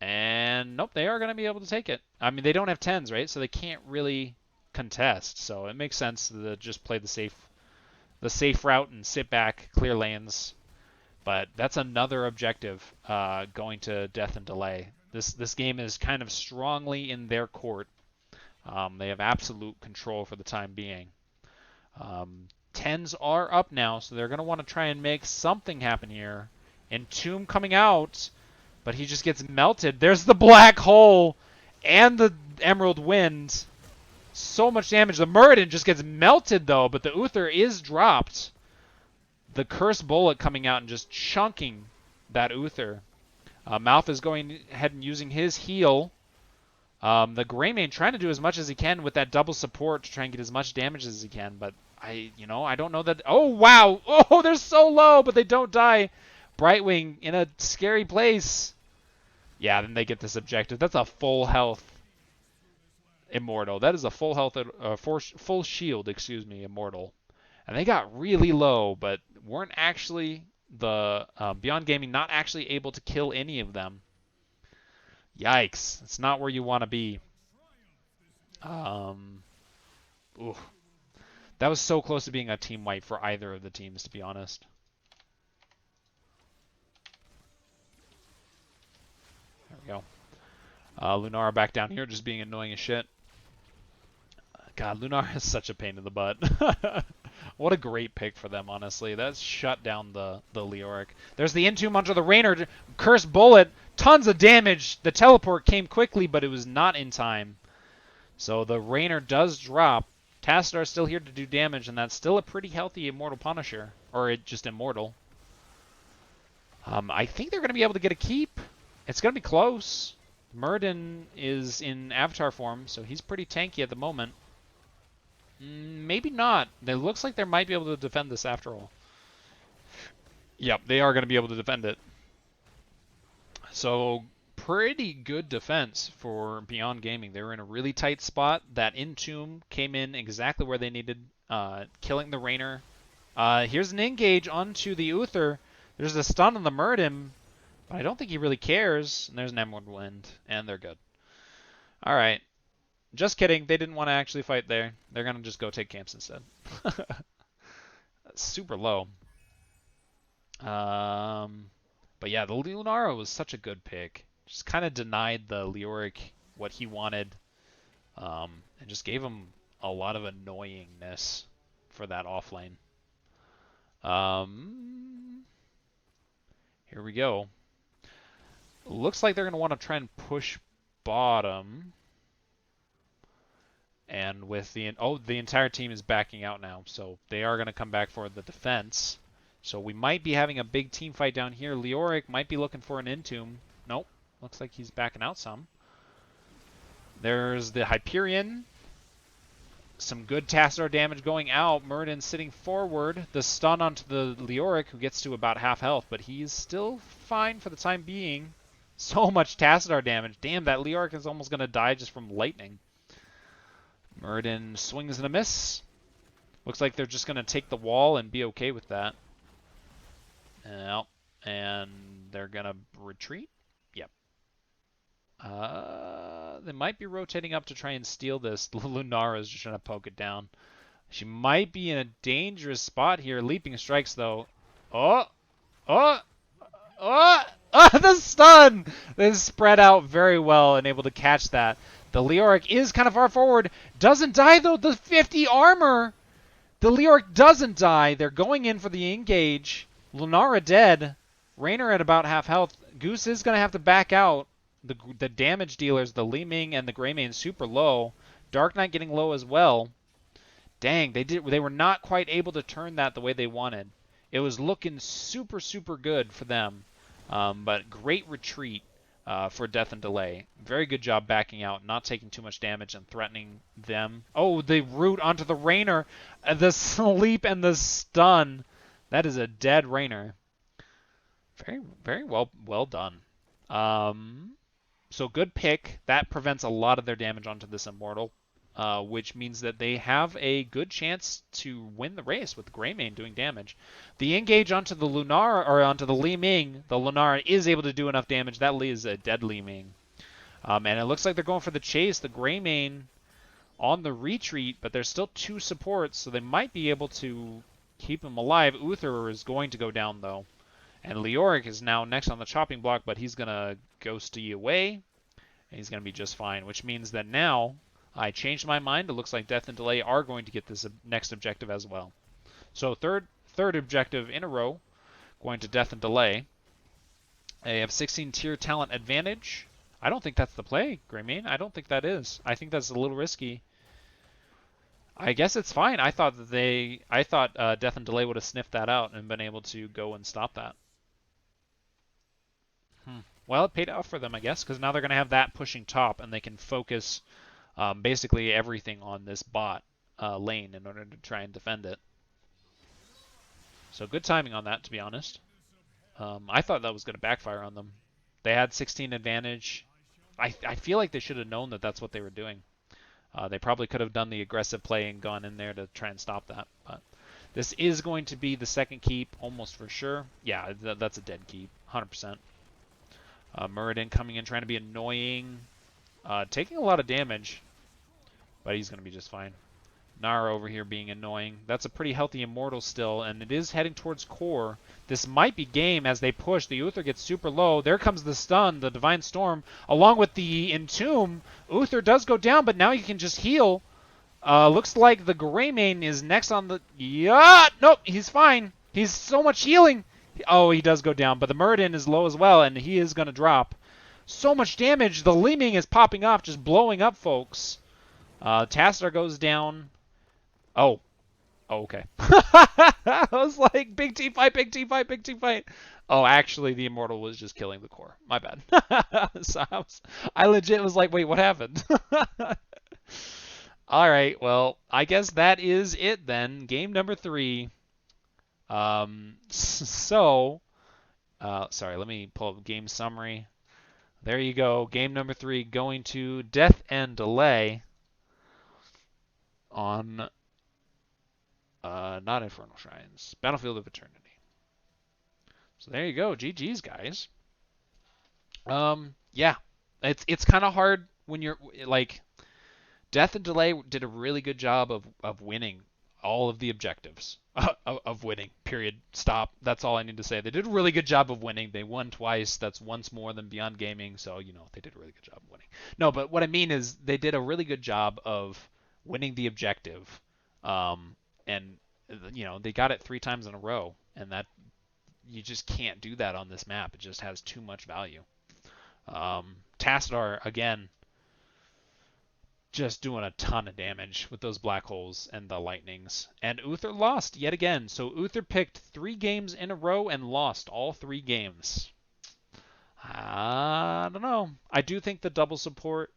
And nope, they are going to be able to take it. I mean, they don't have 10s, right? So they can't really contest. So it makes sense to just play the safe route and sit back, clear lanes. But that's another objective going to Death and Delay. This game is kind of strongly in their court. They have absolute control for the time being. 10s are up now, so they're going to want to try and make something happen here. Entomb coming out. But he just gets melted. There's the black hole and the Emerald Wind. So much damage. The Muradin just gets melted, though, but the Uther is dropped. the Cursed Bullet coming out and just chunking that Uther. Mouth is going ahead and using his heal. The Greymane trying to do as much as he can with that double support to try and get as much damage as he can, but I don't know that. Oh, wow. Oh, they're so low, but they don't die. Brightwing in a scary place. Yeah, then they get this objective. That's a full health Immortal. That is a full health, full shield, excuse me, Immortal. And they got really low, but weren't actually, Beyond Gaming not actually able to kill any of them. Yikes. It's not where you want to be. Ooh. That was so close to being a team wipe for either of the teams, to be honest. There we go. Lunara back down here, just being annoying as shit. God, Lunara is such a pain in the butt. What a great pick for them, honestly. That's shut down the Leoric. There's the Entomb onto the Raynor. Cursed Bullet. Tons of damage. The teleport came quickly, but it was not in time. So the Raynor does drop. Tassadar still here to do damage, and that's still a pretty healthy Immortal Punisher. Or just Immortal. I think they're going to be able to get a keep. It's going to be close. Muradin is in Avatar form, so he's pretty tanky at the moment. Maybe not. It looks like they might be able to defend this after all. Yep, they are going to be able to defend it. So, pretty good defense for Beyond Gaming. They were in a really tight spot. That Entomb came in exactly where they needed, killing the Raynor. Here's an engage onto the Uther. There's a stun on the Muradin, but I don't think he really cares. And there's an Emerald Wind, and they're good. All right. Just kidding. They didn't want to actually fight there. They're going to just go take camps instead. Super low. But yeah, the Lunara was such a good pick. Just kind of denied the Leoric what he wanted. And just gave him a lot of annoyingness for that offlane. Here we go. Looks like they're going to want to try and push bottom. And with the entire team is backing out now, so they are going to come back for the defense. So we might be having a big team fight down here. Leoric might be looking for an Entomb. Nope, looks like he's backing out some. There's the Hyperion. Some good Tassadar damage going out. Muradin sitting forward. The stun onto the Leoric, who gets to about half health, but he's still fine for the time being. So much Tassadar damage. Damn, that Leoric is almost going to die just from lightning. Muradin swings and a miss. Looks like they're just going to take the wall and be okay with that. And they're going to retreat? Yep. They might be rotating up to try and steal this. Lunara is just trying to poke it down. She might be in a dangerous spot here. Leaping strikes, though. The stun! They spread out very well and able to catch that. The Leoric is kind of far forward. Doesn't die, though. The 50 armor. The Leoric doesn't die. They're going in for the engage. Lunara dead. Raynor at about half health. Goose is going to have to back out. The damage dealers, the Li Ming and the Greymane, super low. Dark Knight getting low as well. Dang, they were not quite able to turn that the way they wanted. It was looking super, super good for them. But great retreat. For Death and Delay. Very good job backing out, not taking too much damage and threatening them. Oh, the root onto the Raynor. The sleep and the stun. That is a dead Raynor. Very, very well done. So good pick. That prevents a lot of their damage onto this Immortal, which means that they have a good chance to win the race with the Greymane doing damage. The engage onto the Lunara, or onto the Li Ming, the Lunara is able to do enough damage. That Li is a dead Li Ming. And it looks like they're going for the chase. The Greymane on the retreat, but there's still two supports, so they might be able to keep him alive. Uther is going to go down, though. And Leoric is now next on the chopping block, but he's going to ghosty away. And he's going to be just fine, which means that now I changed my mind. It looks like Death and Delay are going to get this next objective as well. So third objective in a row, going to Death and Delay. They have 16 tier talent advantage. I don't think that's the play, Greymane. I don't think that is. I think that's a little risky. I guess it's fine. I thought Death and Delay would have sniffed that out and been able to go and stop that. Well, it paid off for them, I guess, because now they're going to have that pushing top, and they can focus basically everything on this bot lane in order to try and defend it. So good timing on that, to be honest. I thought that was going to backfire on them. They had 16 advantage. I feel like they should have known that that's what they were doing. They probably could have done the aggressive play and gone in there to try and stop that. But this is going to be the second keep, almost for sure. Yeah, that's a dead keep, 100%. Muradin coming in trying to be annoying. Taking a lot of damage, but he's going to be just fine. Nara over here being annoying. That's a pretty healthy Immortal still, and it is heading towards core. This might be game as they push. The Uther gets super low. There comes the stun, the Divine Storm, along with the Entomb. Uther does go down, but now he can just heal. Looks like the Greymane is next on the... Yeah! Nope, he's fine. He's so much healing. Oh, he does go down, but the Muradin is low as well, and he is going to drop. So much damage. The Liming is popping off, just blowing up folks. Tassadar goes down. Oh. Oh, okay. I was like, big team fight, big team fight, big team fight. Oh, actually, the Immortal was just killing the core. My bad. So I legit was like, wait, what happened? All right, well, I guess that is it then. Game number 3. Sorry, let me pull up game summary. There you go. Game number 3 going to Death and Delay on not Infernal Shrines, Battlefield of Eternity. So there you go. GG's, guys. Yeah, it's kind of hard when you're like Death and Delay did a really good job of winning all of the objectives of winning. Period. Stop. That's all I need to say. They did a really good job of winning. They won twice. That's once more than Beyond Gaming. So they did a really good job of winning. No, but what I mean is they did a really good job of winning the objective, and they got it 3 times in a row, and that you just can't do that on this map. It just has too much value. Tassadar again, just doing a ton of damage with those black holes and the lightnings. And Uther lost yet again. So Uther picked 3 games in a row and lost all 3 games. I don't know. I do think the double support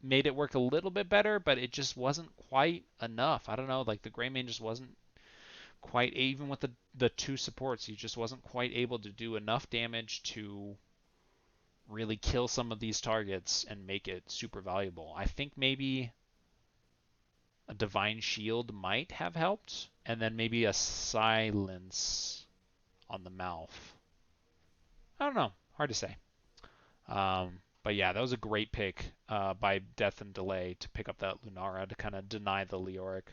made it work a little bit better, but it just wasn't quite enough. I don't know. Like the Greymane just wasn't quite, even with the 2 supports, he just wasn't quite able to do enough damage to really kill some of these targets and make it super valuable. I think maybe a Divine Shield might have helped, and then maybe a Silence on the mouth. I don't know. Hard to say. But yeah, that was a great pick by Death and Delay to pick up that Lunara to kind of deny the Leoric.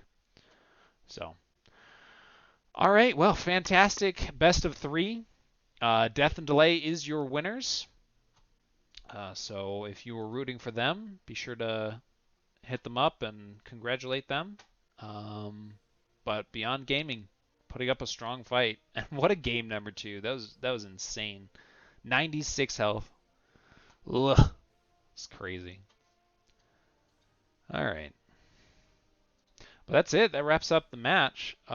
So, all right. Well, fantastic. Best of 3. Death and Delay is your winners. So if you were rooting for them, be sure to hit them up and congratulate them. But Beyond Gaming, putting up a strong fight. And what a game number 2. That was insane. 96 health. Ugh. It's crazy. All right. But that's it. That wraps up the match.